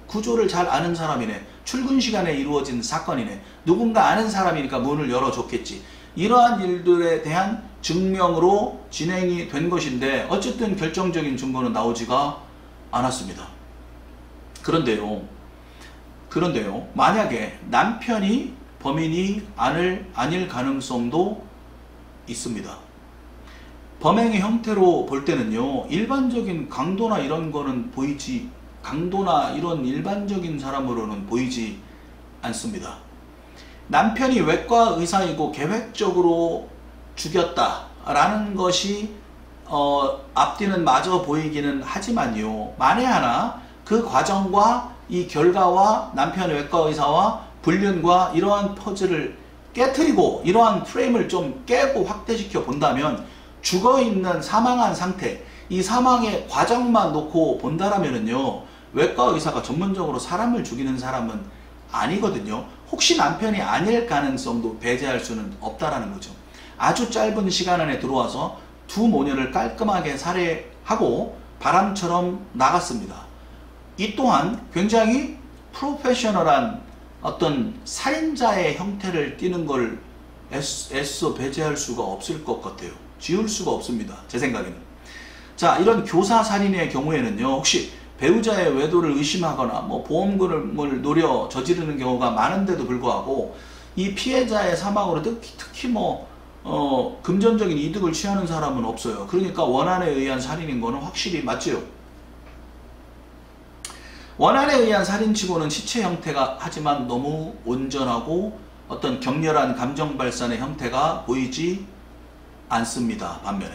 구조를 잘 아는 사람이네, 출근 시간에 이루어진 사건이네, 누군가 아는 사람이니까 문을 열어줬겠지, 이러한 일들에 대한 증명으로 진행이 된 것인데 어쨌든 결정적인 증거는 나오지가 않았습니다. 그런데요, 만약에 남편이 범인이 아닐 가능성도 있습니다. 범행의 형태로 볼 때는요, 일반적인 강도나 이런 거는 강도나 이런 일반적인 사람으로는 보이지 않습니다. 남편이 외과 의사이고 계획적으로 죽였다라는 것이 앞뒤는 마저 보이기는 하지만요, 만에 하나 그 과정과 이 결과와 남편 외과 의사와 불륜과 이러한 퍼즐을 깨트리고 이러한 프레임을 좀 깨고 확대시켜 본다면, 죽어있는 사망한 상태, 이 사망의 과정만 놓고 본다라면은요, 외과 의사가 전문적으로 사람을 죽이는 사람은 아니거든요. 혹시 남편이 아닐 가능성도 배제할 수는 없다라는 거죠. 아주 짧은 시간 안에 들어와서 두 모녀를 깔끔하게 살해하고 바람처럼 나갔습니다. 이 또한 굉장히 프로페셔널한 어떤 살인자의 형태를 띠는 걸 애써 배제할 수가 없을 것 같아요. 지울 수가 없습니다, 제 생각에는. 자, 이런 교사 살인의 경우에는요, 혹시 배우자의 외도를 의심하거나 보험금을 노려 저지르는 경우가 많은데도 불구하고 이 피해자의 사망으로 특히 금전적인 이득을 취하는 사람은 없어요. 그러니까 원한에 의한 살인인 거는 확실히 맞지요. 원한에 의한 살인치고는 시체 형태가 하지만 너무 온전하고 어떤 격렬한 감정 발산의 형태가 보이지 않습니다. 반면에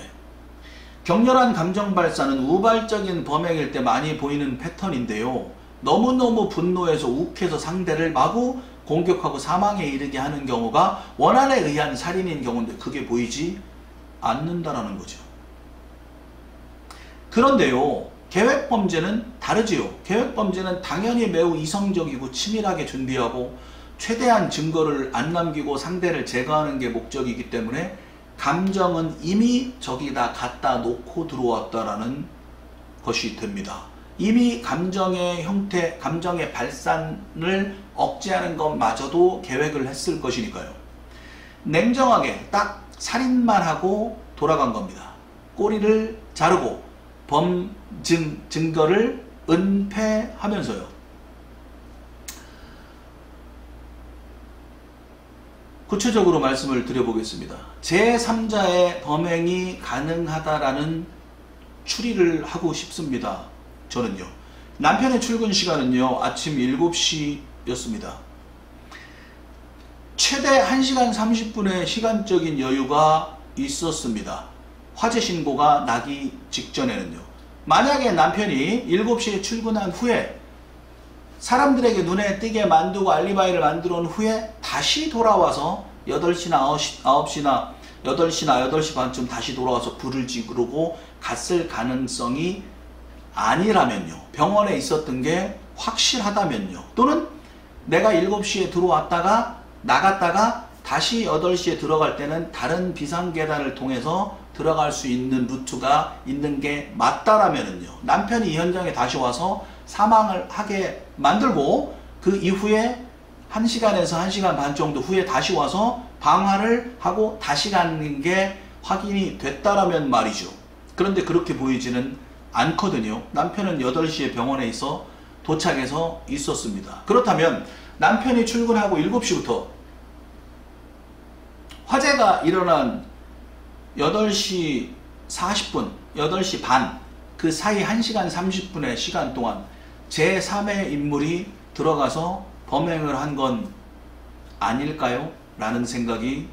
격렬한 감정 발산은 우발적인 범행일 때 많이 보이는 패턴인데요, 너무너무 분노해서 욱해서 상대를 마구 공격하고 사망에 이르게 하는 경우가 원한에 의한 살인인 경우인데 그게 보이지 않는다라는 거죠. 그런데요, 계획범죄는 다르지요. 계획범죄는 당연히 매우 이성적이고 치밀하게 준비하고 최대한 증거를 안 남기고 상대를 제거하는 게 목적이기 때문에 감정은 이미 저기다 갖다 놓고 들어왔다라는 것이 됩니다. 이미 감정의 형태, 감정의 발산을 억제하는 것마저도 계획을 했을 것이니까요. 냉정하게 딱 살인만 하고 돌아간 겁니다. 꼬리를 자르고 증거를 은폐하면서요. 구체적으로 말씀을 드려보겠습니다. 제3자의 범행이 가능하다라는 추리를 하고 싶습니다. 저는요. 남편의 출근 시간은요, 아침 7시였습니다. 최대 1시간 30분의 시간적인 여유가 있었습니다. 화재 신고가 나기 직전에는요. 만약에 남편이 7시에 출근한 후에 사람들에게 눈에 띄게 만들고 알리바이를 만들어 온 후에 다시 돌아와서 8시나 8시 반쯤 다시 돌아와서 불을 지르고 갔을 가능성이 아니라면요, 병원에 있었던 게 확실하다면요, 또는 내가 7시에 들어왔다가 나갔다가 다시 8시에 들어갈 때는 다른 비상계단을 통해서 들어갈 수 있는 루트가 있는 게 맞다라면은요, 남편이 이 현장에 다시 와서 사망을 하게 만들고 그 이후에 1시간에서 1시간 반 정도 후에 다시 와서 방화를 하고 다시 가는 게 확인이 됐다라면 말이죠. 그런데 그렇게 보이지는 않거든요. 남편은 8시에 병원에 있어 도착해서 있었습니다. 그렇다면 남편이 출근하고 7시부터 화재가 일어난 8시 40분, 8시 반, 그 사이 1시간 30분의 시간 동안 제3의 인물이 들어가서 범행을 한 건 아닐까요? 라는 생각이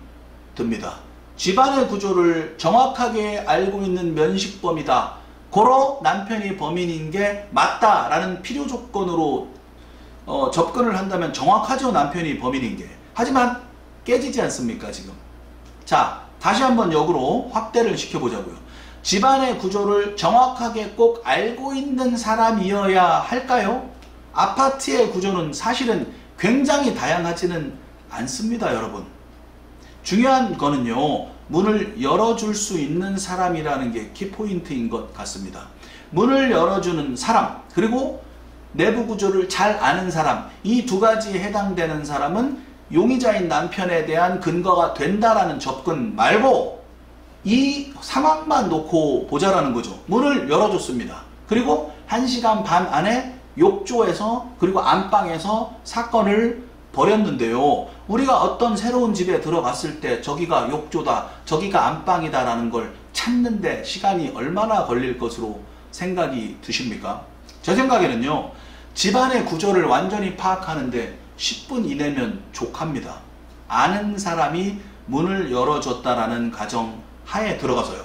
듭니다. 집안의 구조를 정확하게 알고 있는 면식범이다, 고로 남편이 범인인 게 맞다라는 필요 조건으로 접근을 한다면 정확하죠, 남편이 범인인 게. 하지만 깨지지 않습니까, 지금? 자, 다시 한번 역으로 확대를 시켜보자고요. 집안의 구조를 정확하게 꼭 알고 있는 사람이어야 할까요? 아파트의 구조는 사실은 굉장히 다양하지는 않습니다, 여러분. 중요한 거는요, 문을 열어줄 수 있는 사람이라는 게 키포인트인 것 같습니다. 문을 열어주는 사람, 그리고 내부 구조를 잘 아는 사람, 이 두 가지에 해당되는 사람은 용의자인 남편에 대한 근거가 된다라는 접근 말고 이 상황만 놓고 보자라는 거죠. 문을 열어줬습니다. 그리고 1시간 반 안에 욕조에서 그리고 안방에서 사건을 벌였는데요. 우리가 어떤 새로운 집에 들어갔을 때 저기가 욕조다, 저기가 안방이다 라는 걸 찾는데 시간이 얼마나 걸릴 것으로 생각이 드십니까? 제 생각에는요, 집안의 구조를 완전히 파악하는데 10분 이내면 족합니다. 아는 사람이 문을 열어줬다라는 가정 하에 들어가서요.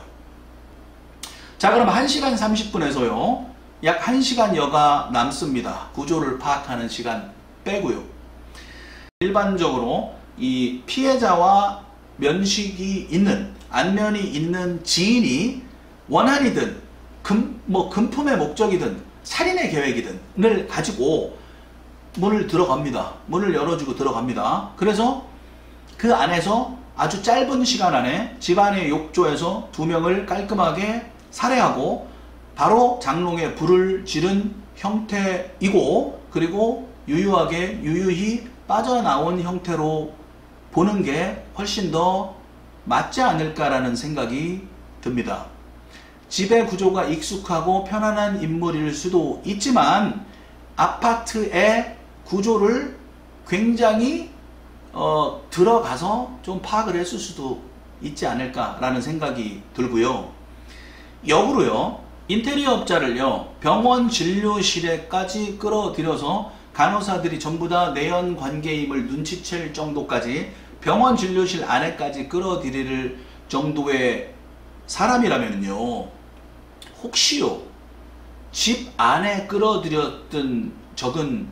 자, 그럼 1시간 30분에서요 약 1시간여가 남습니다. 구조를 파악하는 시간 빼고요. 일반적으로 이 피해자와 면식이 있는, 안면이 있는 지인이 원한이든 금품의 목적이든 살인의 계획이든을 가지고 문을 들어갑니다. 문을 열어주고 들어갑니다. 그래서 그 안에서 아주 짧은 시간 안에 집안의 욕조에서 2명을 깔끔하게 살해하고 바로 장롱에 불을 지른 형태이고, 그리고 유유히 빠져나온 형태로 보는 게 훨씬 더 맞지 않을까라는 생각이 듭니다. 집의 구조가 익숙하고 편안한 인물일 수도 있지만 아파트의 구조를 굉장히 들어가서 좀 파악을 했을 수도 있지 않을까라는 생각이 들고요. 역으로요, 인테리어 업자를요 병원 진료실에까지 끌어들여서 간호사들이 전부 다 내연 관계임을 눈치챌 정도까지 병원 진료실 안에까지 끌어들일 정도의 사람이라면요, 혹시요 집 안에 끌어들였던 적은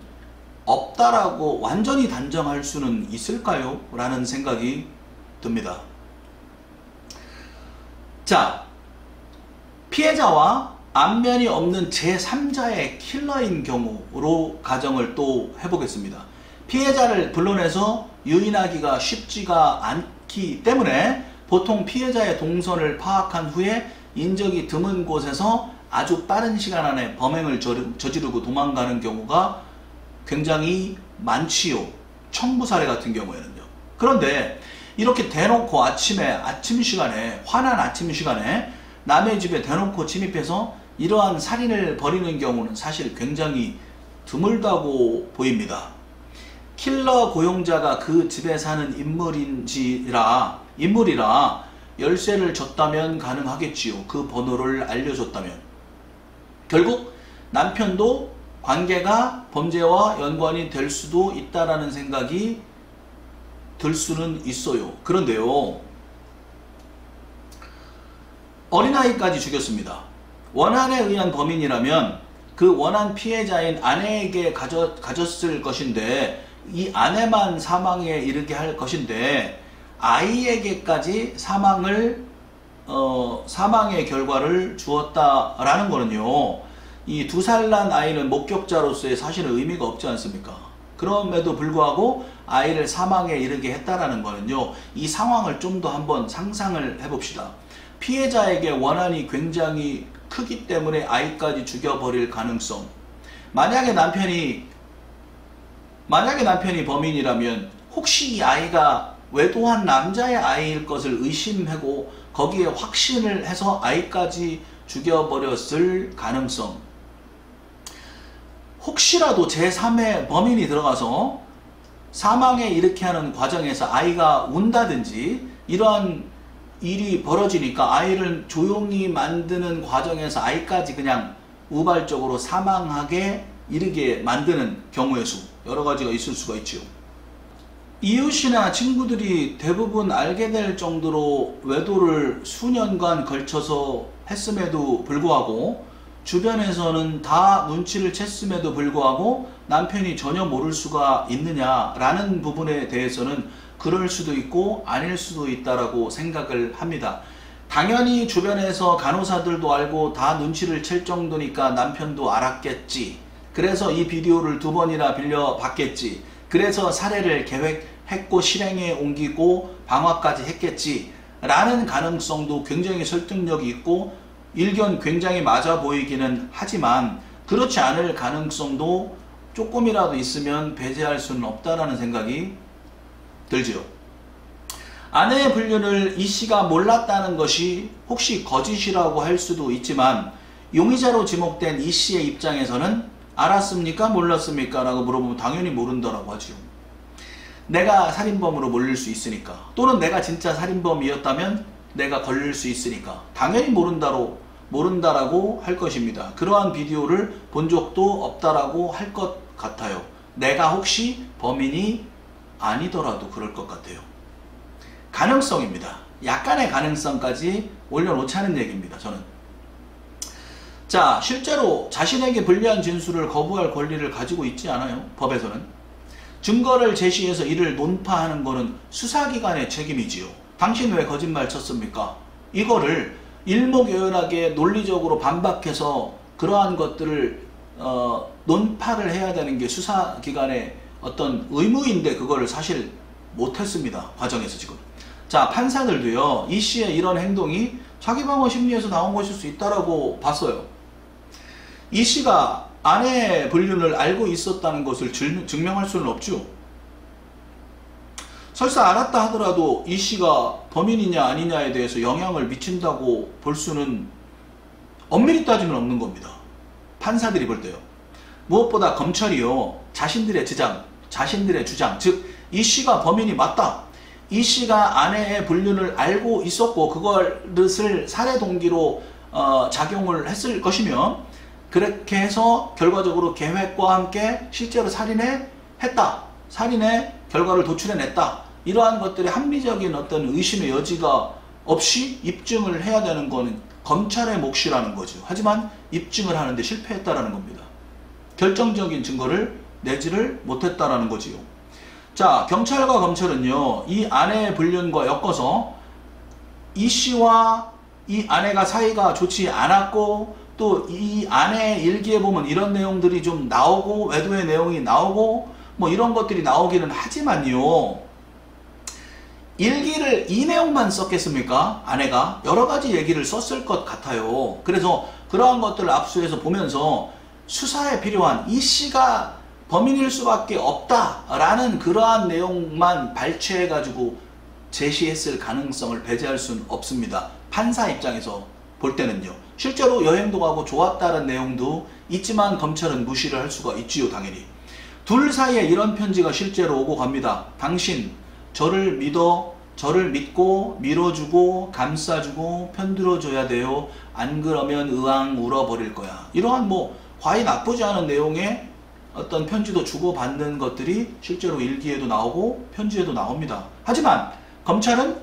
없다라고 완전히 단정할 수는 있을까요? 라는 생각이 듭니다. 자, 피해자와 안면이 없는 제3자의 킬러인 경우로 가정을 또 해보겠습니다. 피해자를 불러내서 유인하기가 쉽지가 않기 때문에 보통 피해자의 동선을 파악한 후에 인적이 드문 곳에서 아주 빠른 시간 안에 범행을 저지르고 도망가는 경우가 굉장히 많지요. 청부 사례 같은 경우에는요. 그런데 이렇게 대놓고 아침 시간에, 환한 아침 시간에 남의 집에 대놓고 침입해서 이러한 살인을 벌이는 경우는 사실 굉장히 드물다고 보입니다. 킬러 고용자가 그 집에 사는 인물이라 열쇠를 줬다면 가능하겠지요. 그 번호를 알려줬다면. 결국 남편도 관계가 범죄와 연관이 될 수도 있다라는 생각이 들 수는 있어요. 그런데요, 어린아이까지 죽였습니다. 원한에 의한 범인이라면 그 원한 피해자인 아내에게 가졌을 것인데, 이 아내만 사망에 이르게 할 것인데 아이에게까지 사망의 결과를 주었다라는 거는요, 이 2살 난 아이는 목격자로서의 사실은 의미가 없지 않습니까? 그럼에도 불구하고 아이를 사망에 이르게 했다라는 거는요, 이 상황을 좀 더 한번 상상을 해봅시다. 피해자에게 원한이 굉장히 크기 때문에 아이까지 죽여버릴 가능성. 만약에 남편이 범인이라면 혹시 이 아이가 외도한 남자의 아이일 것을 의심하고 거기에 확신을 해서 아이까지 죽여버렸을 가능성. 혹시라도 제3의 범인이 들어가서 사망에 이르게 하는 과정에서 아이가 운다든지 이러한 일이 벌어지니까 아이를 조용히 만드는 과정에서 아이까지 그냥 우발적으로 사망하게 이르게 만드는 경우의 수, 여러 가지가 있을 수가 있죠. 이웃이나 친구들이 대부분 알게 될 정도로 외도를 수년간 걸쳐서 했음에도 불구하고 주변에서는 다 눈치를 챘음에도 불구하고 남편이 전혀 모를 수가 있느냐라는 부분에 대해서는 그럴 수도 있고 아닐 수도 있다라고 생각을 합니다. 당연히 주변에서 간호사들도 알고 다 눈치를 챌 정도니까 남편도 알았겠지. 그래서 이 비디오를 2번이나 빌려봤겠지. 그래서 살해를 계획했고 실행에 옮기고 방화까지 했겠지. 라는 가능성도 굉장히 설득력이 있고 일견 굉장히 맞아 보이기는 하지만 그렇지 않을 가능성도 조금이라도 있으면 배제할 수는 없다라는 생각이 들지요. 아내의 불륜을 이 씨가 몰랐다는 것이 혹시 거짓이라고 할 수도 있지만 용의자로 지목된 이 씨의 입장에서는 알았습니까? 몰랐습니까? 라고 물어보면 당연히 모른다라고 하죠. 내가 살인범으로 몰릴 수 있으니까, 또는 내가 진짜 살인범이었다면 내가 걸릴 수 있으니까 당연히 모른다라고 할 것입니다. 그러한 비디오를 본 적도 없다라고 할 것 같아요. 내가 혹시 범인이 아니더라도 그럴 것 같아요. 가능성입니다. 약간의 가능성까지 올려놓자는 얘기입니다. 저는. 자, 실제로 자신에게 불리한 진술을 거부할 권리를 가지고 있지 않아요. 법에서는. 증거를 제시해서 이를 논파하는 것은 수사기관의 책임이지요. 당신 왜 거짓말 쳤습니까? 이거를 일목요연하게 논리적으로 반박해서 그러한 것들을 논파를 해야 되는 게 수사기관의 어떤 의무인데 그거를 사실 못했습니다. 과정에서 지금. 자, 판사들도요, 이 씨의 이런 행동이 자기방어 심리에서 나온 것일 수 있다라고 봤어요. 이 씨가 아내의 불륜을 알고 있었다는 것을 증명할 수는 없죠. 설사 알았다 하더라도 이 씨가 범인이냐 아니냐에 대해서 영향을 미친다고 볼 수는 엄밀히 따지면 없는 겁니다. 판사들이 볼 때요. 무엇보다 검찰이요, 자신들의 주장, 즉 이 씨가 범인이 맞다, 이 씨가 아내의 불륜을 알고 있었고 그것을 살해 동기로 작용을 했을 것이면 그렇게 해서 결과적으로 계획과 함께 실제로 살인의 결과를 도출해냈다, 이러한 것들의 합리적인 어떤 의심의 여지가 없이 입증을 해야 되는 것은 검찰의 몫이라는 거죠. 하지만 입증을 하는데 실패했다라는 겁니다. 결정적인 증거를 내지를 못했다라는 거지요. 자, 경찰과 검찰은요, 이 아내의 불륜과 엮어서 이 씨와 이 아내가 사이가 좋지 않았고, 또 이 아내의 일기에 보면 이런 내용들이 좀 나오고, 외도의 내용이 나오고, 뭐 이런 것들이 나오기는 하지만요, 일기를 이 내용만 썼겠습니까? 아내가 여러 가지 얘기를 썼을 것 같아요. 그래서 그러한 것들을 압수해서 보면서 수사에 필요한 이 씨가 범인일 수밖에 없다라는 그러한 내용만 발췌해가지고 제시했을 가능성을 배제할 수는 없습니다. 판사 입장에서 볼 때는요. 실제로 여행도 가고 좋았다는 내용도 있지만 검찰은 무시를 할 수가 있지요. 당연히. 둘 사이에 이런 편지가 실제로 오고 갑니다. 당신 저를 믿고 밀어주고 감싸주고 편들어줘야 돼요. 안 그러면 의왕 울어버릴 거야. 이러한 과히 나쁘지 않은 내용의 어떤 편지도 주고받는 것들이 실제로 일기에도 나오고 편지에도 나옵니다. 하지만 검찰은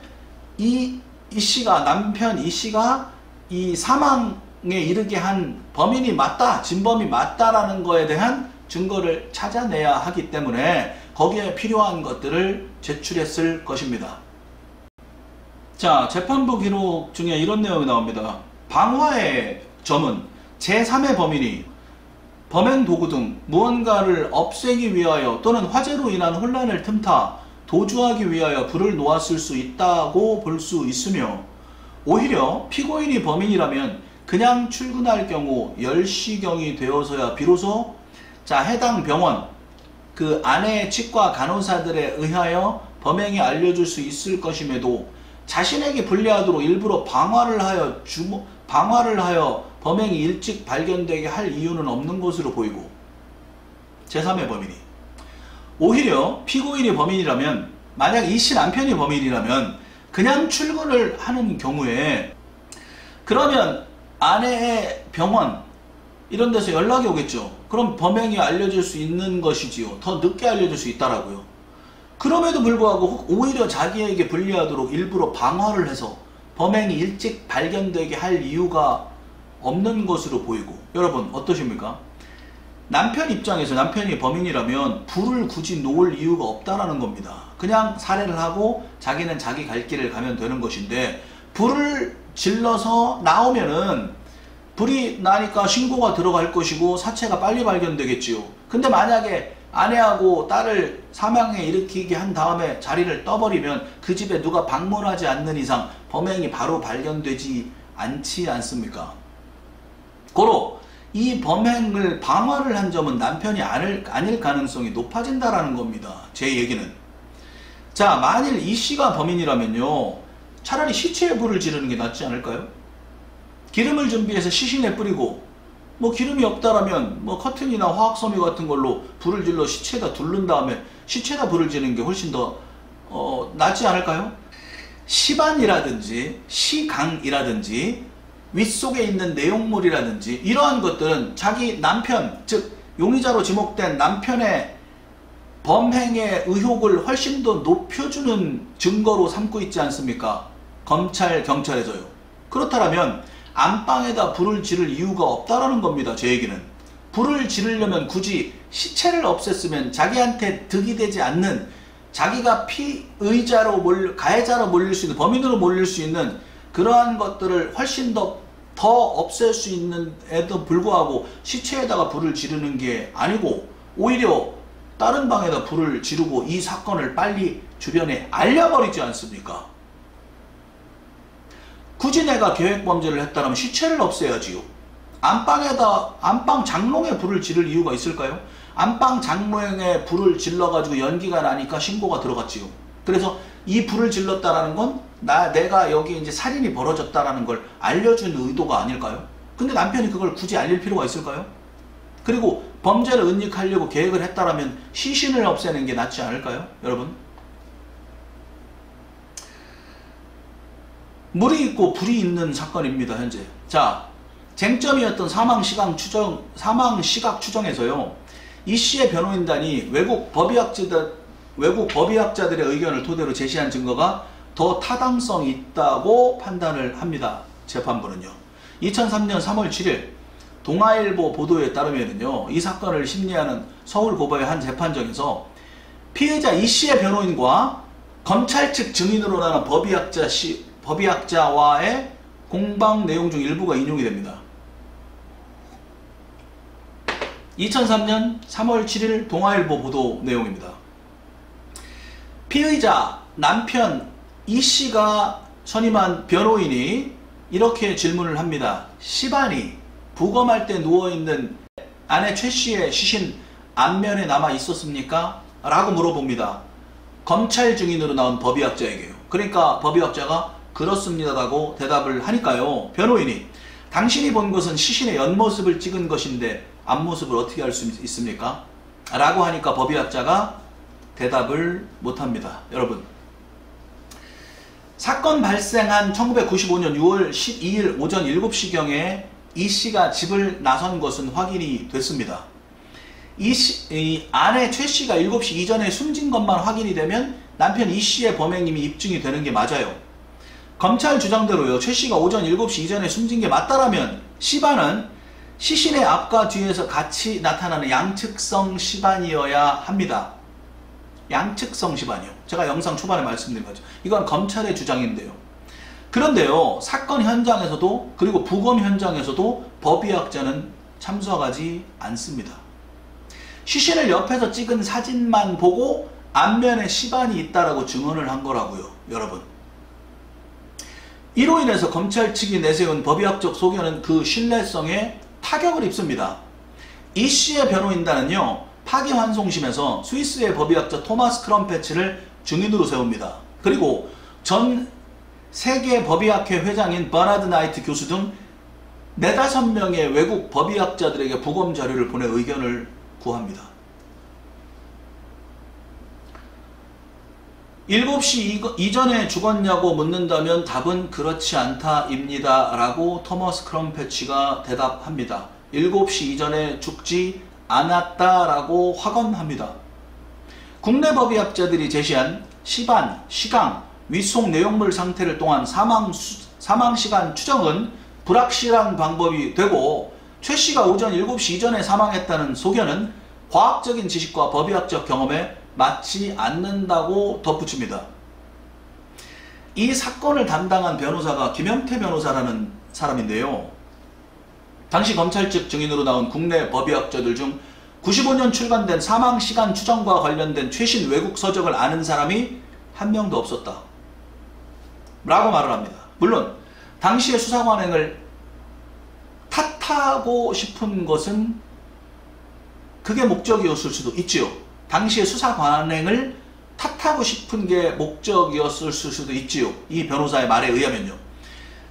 남편 이 씨가 이 사망에 이르게 한 범인이 맞다, 진범이 맞다라는 거에 대한 증거를 찾아내야 하기 때문에 거기에 필요한 것들을 제출했을 것입니다. 자, 재판부 기록 중에 이런 내용이 나옵니다. 방화의 점은 제3의 범인이 범행 도구 등 무언가를 없애기 위하여 또는 화재로 인한 혼란을 틈타 도주하기 위하여 불을 놓았을 수 있다고 볼 수 있으며, 오히려 피고인이 범인이라면 그냥 출근할 경우 10시경이 되어서야 비로소 해당 병원 그 아내의 치과 간호사들에 의하여 범행이 알려질 수 있을 것임에도 자신에게 불리하도록 일부러 방화를 하여 범행이 일찍 발견되게 할 이유는 없는 것으로 보이고, 제3의 범인이 오히려 피고인이 범인이라면, 만약 이 씨 남편이 범인이라면 그냥 출근을 하는 경우에 그러면 아내의 병원 이런 데서 연락이 오겠죠. 그럼 범행이 알려질 수 있는 것이지요. 더 늦게 알려질 수 있다라고요. 그럼에도 불구하고 오히려 자기에게 불리하도록 일부러 방화를 해서 범행이 일찍 발견되게 할 이유가 없는 것으로 보이고, 여러분 어떠십니까? 남편 입장에서 남편이 범인이라면 불을 굳이 놓을 이유가 없다라는 겁니다. 그냥 살해를 하고 자기는 자기 갈 길을 가면 되는 것인데, 불을 질러서 나오면은 불이 나니까 신고가 들어갈 것이고 사체가 빨리 발견되겠지요. 근데 만약에 아내하고 딸을 사망에 일으키게 한 다음에 자리를 떠버리면 그 집에 누가 방문하지 않는 이상 범행이 바로 발견되지 않지 않습니까? 고로 이 범행을 방화를 한 점은 남편이 아닐 가능성이 높아진다라는 겁니다. 제 얘기는. 자, 만일 이 씨가 범인이라면요, 차라리 시체에 불을 지르는 게 낫지 않을까요? 기름을 준비해서 시신에 뿌리고, 뭐 기름이 없다라면 뭐 커튼이나 화학섬유 같은 걸로 불을 질러 시체에다 둘른 다음에 시체에다 불을 지르는 게 훨씬 더 낫지 않을까요? 시반이라든지 시강이라든지 윗속에 있는 내용물이라든지 이러한 것들은 자기 남편, 즉 용의자로 지목된 남편의 범행의 의혹을 훨씬 더 높여주는 증거로 삼고 있지 않습니까? 검찰, 경찰에서요. 그렇다면 안방에다 불을 지를 이유가 없다라는 겁니다. 제 얘기는. 불을 지르려면 굳이 시체를 없앴으면 자기한테 득이 되지 않는, 자기가 피의자로 가해자로 몰릴 수 있는, 범인으로 몰릴 수 있는 그러한 것들을 훨씬 더 없앨 수 있는에도 불구하고 시체에다가 불을 지르는 게 아니고 오히려 다른 방에다 불을 지르고 이 사건을 빨리 주변에 알려버리지 않습니까? 굳이 내가 계획범죄를 했다면 시체를 없애야지요. 안방 장롱에 불을 지를 이유가 있을까요? 안방 장롱에 불을 질러가지고 연기가 나니까 신고가 들어갔지요. 그래서 이 불을 질렀다라는 건 내가 여기 이제 살인이 벌어졌다라는 걸 알려준 의도가 아닐까요? 근데 남편이 그걸 굳이 알릴 필요가 있을까요? 그리고 범죄를 은닉하려고 계획을 했다라면 시신을 없애는 게 낫지 않을까요? 여러분? 물이 있고 불이 있는 사건입니다. 현재. 자, 쟁점이었던 사망 시각 추정에서요, 이 씨의 변호인단이 외국 법의학자들의 의견을 토대로 제시한 증거가 더 타당성이 있다고 판단을 합니다. 재판부는요. 2003년 3월 7일 동아일보 보도에 따르면요, 이 사건을 심리하는 서울고법의 한 재판정에서 피해자 이 씨의 변호인과 검찰 측 증인으로 나는 법의학자와의 공방 내용 중 일부가 인용이 됩니다. 2003년 3월 7일 동아일보 보도 내용입니다. 피의자 남편 이 씨가 선임한 변호인이 이렇게 질문을 합니다. 시반이 부검할 때 누워있는 아내 최 씨의 시신 안면에 남아 있었습니까? 라고 물어봅니다. 검찰 증인으로 나온 법의학자에게요. 그러니까 법의학자가 그렇습니다라고 대답을 하니까요, 변호인이 당신이 본 것은 시신의 옆모습을 찍은 것인데 앞모습을 어떻게 알 수 있습니까? 라고 하니까 법의학자가 대답을 못합니다. 여러분, 사건 발생한 1995년 6월 12일 오전 7시경에 이 씨가 집을 나선 것은 확인이 됐습니다. 이 아내 최 씨가 7시 이전에 숨진 것만 확인이 되면 남편 이 씨의 범행임이 입증이 되는 게 맞아요. 검찰 주장대로요, 최 씨가 오전 7시 이전에 숨진 게 맞다라면 시반은 시신의 앞과 뒤에서 같이 나타나는 양측성 시반이어야 합니다. 양측성 시반이요. 제가 영상 초반에 말씀드린 거죠. 이건 검찰의 주장인데요. 그런데요, 사건 현장에서도 그리고 부검 현장에서도 법의학자는 참석하지 않습니다. 시신을 옆에서 찍은 사진만 보고 안면에 시반이 있다라고 증언을 한 거라고요. 여러분, 이로 인해서 검찰 측이 내세운 법의학적 소견은 그 신뢰성에 타격을 입습니다. 이 씨의 변호인단은요, 파기환송심에서 스위스의 법의학자 토마스 크럼페츠를 증인으로 세웁니다. 그리고 전 세계 법의학회 회장인 버나드 나이트 교수 등 4~5명의 외국 법의학자들에게 부검 자료를 보내 의견을 구합니다. 7시 이전에 죽었냐고 묻는다면 답은 그렇지 않다입니다. 라고 토머스 크럼페치가 대답합니다. 7시 이전에 죽지 않았다라고 확언합니다. 국내 법의학자들이 제시한 시반, 시강, 윗속 내용물 상태를 통한 사망시간 추정은 불확실한 방법이 되고, 최 씨가 오전 7시 이전에 사망했다는 소견은 과학적인 지식과 법의학적 경험에 맞지 않는다고 덧붙입니다. 이 사건을 담당한 변호사가 김영태 변호사라는 사람인데요, 당시 검찰 측 증인으로 나온 국내 법의학자들 중 95년 출간된 사망시간 추정과 관련된 최신 외국 서적을 아는 사람이 한 명도 없었다 라고 말을 합니다. 물론 당시의 수사 관행을 탓하고 싶은 것은 그게 목적이었을 수도 있지요. 당시의 수사 관행을 탓하고 싶은 게 목적이었을 수도 있지요. 이 변호사의 말에 의하면요.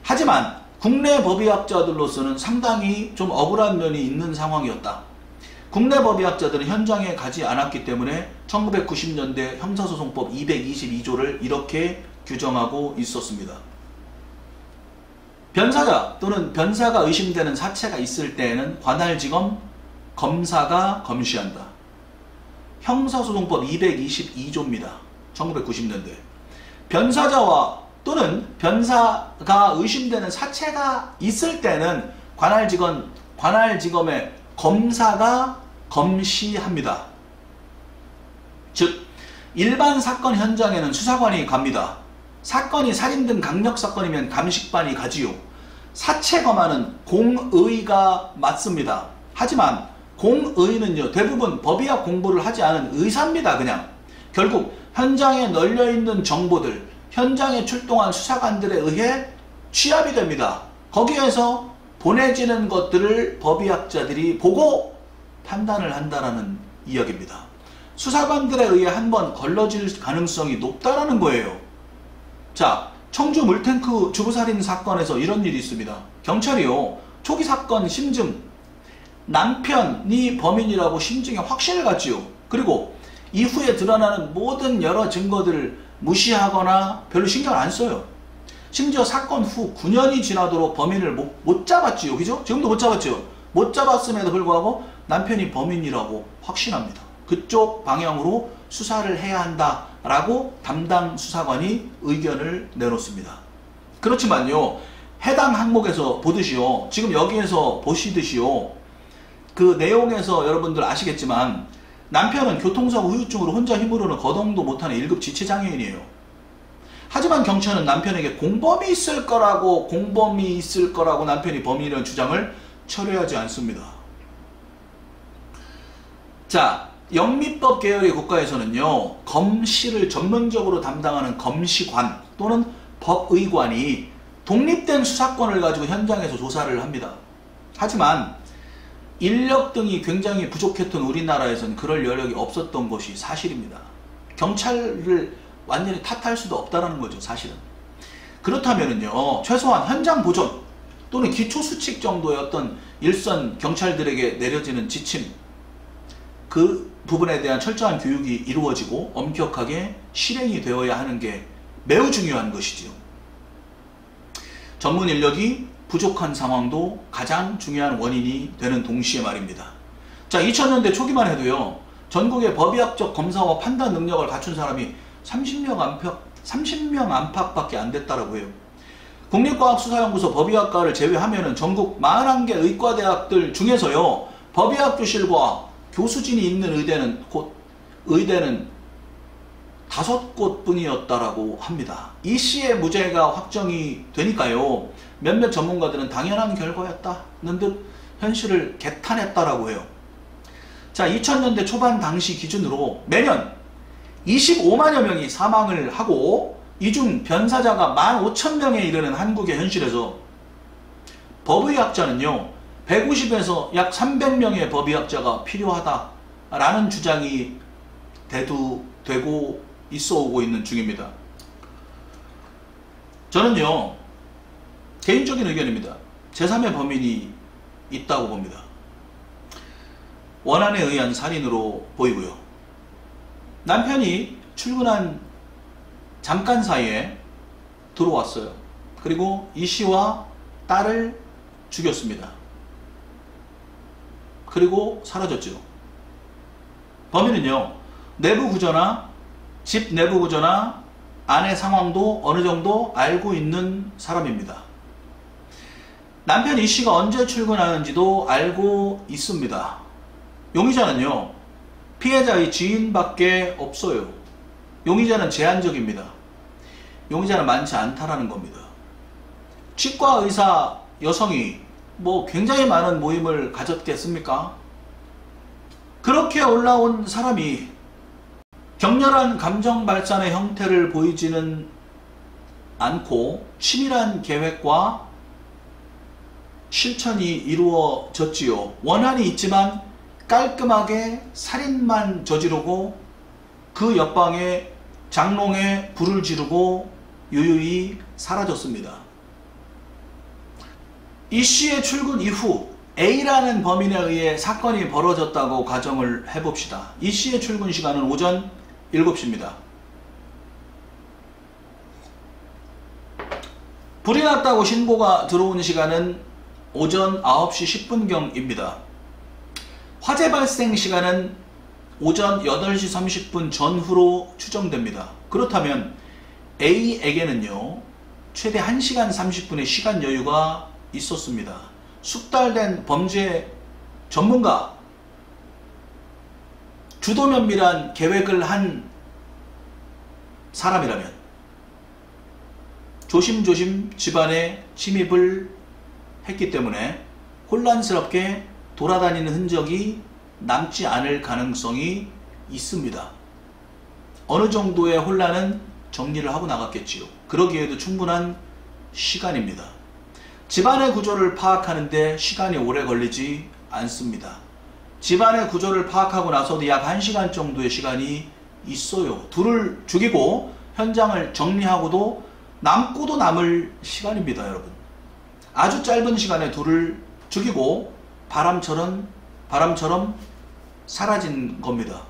하지만 국내 법의학자들로서는 상당히 좀 억울한 면이 있는 상황이었다. 국내 법의학자들은 현장에 가지 않았기 때문에 1990년대 형사소송법 222조를 이렇게 규정하고 있었습니다. 변사자 또는 변사가 의심되는 사체가 있을 때에는 관할지검 검사가 검시한다. 형사소송법 222조입니다. 1990년대. 변사자와 또는 변사가 의심되는 사체가 있을 때는 관할지검의 검사가 검시합니다. 즉 일반 사건 현장에는 수사관이 갑니다. 사건이 살인 등 강력사건이면 감식반이 가지요. 사체 검안은 공의가 맡습니다. 하지만 공의는요, 대부분 법의학 공부를 하지 않은 의사입니다. 그냥 결국 현장에 널려있는 정보들, 현장에 출동한 수사관들에 의해 취합이 됩니다. 거기에서 보내지는 것들을 법의학자들이 보고 판단을 한다라는 이야기입니다. 수사관들에 의해 한번 걸러질 가능성이 높다라는 거예요. 자, 청주 물탱크 주부살인 사건에서 이런 일이 있습니다. 경찰이요, 초기 사건 심증, 남편이 범인이라고 심증에 확신을 갖지요. 그리고 이후에 드러나는 모든 여러 증거들을 무시하거나 별로 신경을 안 써요. 심지어 사건 후 9년이 지나도록 범인을 못 잡았지요. 그죠? 지금도 못 잡았죠. 못 잡았음에도 불구하고 남편이 범인이라고 확신합니다. 그쪽 방향으로 수사를 해야 한다라고 담당 수사관이 의견을 내놓습니다. 그렇지만요, 해당 항목에서 보듯이요, 지금 여기에서 보시듯이요, 그 내용에서 여러분들 아시겠지만 남편은 교통사고 후유증으로 혼자 힘으로는 거동도 못하는 1급 지체장애인이에요. 하지만 경찰은 남편에게 공범이 있을 거라고 남편이 범인이라는 주장을 철회하지 않습니다. 자, 영미법 계열의 국가에서는요, 검시를 전문적으로 담당하는 검시관 또는 법의관이 독립된 수사권을 가지고 현장에서 조사를 합니다. 하지만 인력 등이 굉장히 부족했던 우리나라에서는 그럴 여력이 없었던 것이 사실입니다. 경찰을 완전히 탓할 수도 없다는 거죠, 사실은. 그렇다면은요, 최소한 현장 보존 또는 기초수칙 정도의 어떤 일선 경찰들에게 내려지는 지침, 그 부분에 대한 철저한 교육이 이루어지고 엄격하게 실행이 되어야 하는 게 매우 중요한 것이지요. 전문 인력이 부족한 상황도 가장 중요한 원인이 되는 동시에 말입니다. 자, 2000년대 초기만 해도요, 전국의 법의학적 검사와 판단 능력을 갖춘 사람이 30명 안팎밖에 안 됐다라고 해요. 국립과학수사연구소 법의학과를 제외하면은 전국 41개 의과대학들 중에서요, 법의학 교실과 교수진이 있는 의대는 5곳 뿐이었다라고 합니다. 이 씨의 무죄가 확정이 되니까요, 몇몇 전문가들은 당연한 결과였다는 듯 현실을 개탄했다라고 해요. 자, 2000년대 초반 당시 기준으로 매년 25만여 명이 사망을 하고 이 중 변사자가 15,000명에 이르는 한국의 현실에서 법의학자는요, 150에서 약 300명의 법의학자가 필요하다라는 주장이 되고 있어 오고 있는 중입니다. 저는요, 개인적인 의견입니다. 제3의 범인이 있다고 봅니다. 원한에 의한 살인으로 보이고요. 남편이 출근한 잠깐 사이에 들어왔어요. 그리고 이 씨와 딸을 죽였습니다. 그리고 사라졌죠. 범인은요, 내부 구조나 집 내부 구조나 아내 상황도 어느 정도 알고 있는 사람입니다. 남편 이 씨가 언제 출근하는지도 알고 있습니다. 용의자는요, 피해자의 지인밖에 없어요. 용의자는 제한적입니다. 용의자는 많지 않다라는 겁니다. 치과 의사 여성이 굉장히 많은 모임을 가졌겠습니까? 그렇게 올라온 사람이 격렬한 감정 발산의 형태를 보이지는 않고 치밀한 계획과 실천이 이루어졌지요. 원한이 있지만 깔끔하게 살인만 저지르고 그 옆방에 장롱에 불을 지르고 유유히 사라졌습니다. 이 씨의 출근 이후 A라는 범인에 의해 사건이 벌어졌다고 가정을 해봅시다. 이 씨의 출근 시간은 오전 7시입니다. 불이 났다고 신고가 들어온 시간은 오전 9시 10분경입니다. 화재 발생 시간은 오전 8시 30분 전후로 추정됩니다. 그렇다면 A에게는요, 최대 1시간 30분의 시간 여유가 있었습니다. 숙달된 범죄 전문가, 주도 면밀한 계획을 한 사람이라면 조심조심 집안에 침입을 했기 때문에 혼란스럽게 돌아다니는 흔적이 남지 않을 가능성이 있습니다. 어느 정도의 혼란은 정리를 하고 나갔겠지요. 그러기에도 충분한 시간입니다. 집안의 구조를 파악하는데 시간이 오래 걸리지 않습니다. 집안의 구조를 파악하고 나서도 약 1시간 정도의 시간이 있어요. 둘을 죽이고 현장을 정리하고도 남고도 남을 시간입니다, 여러분. 아주 짧은 시간에 둘을 죽이고 바람처럼 사라진 겁니다.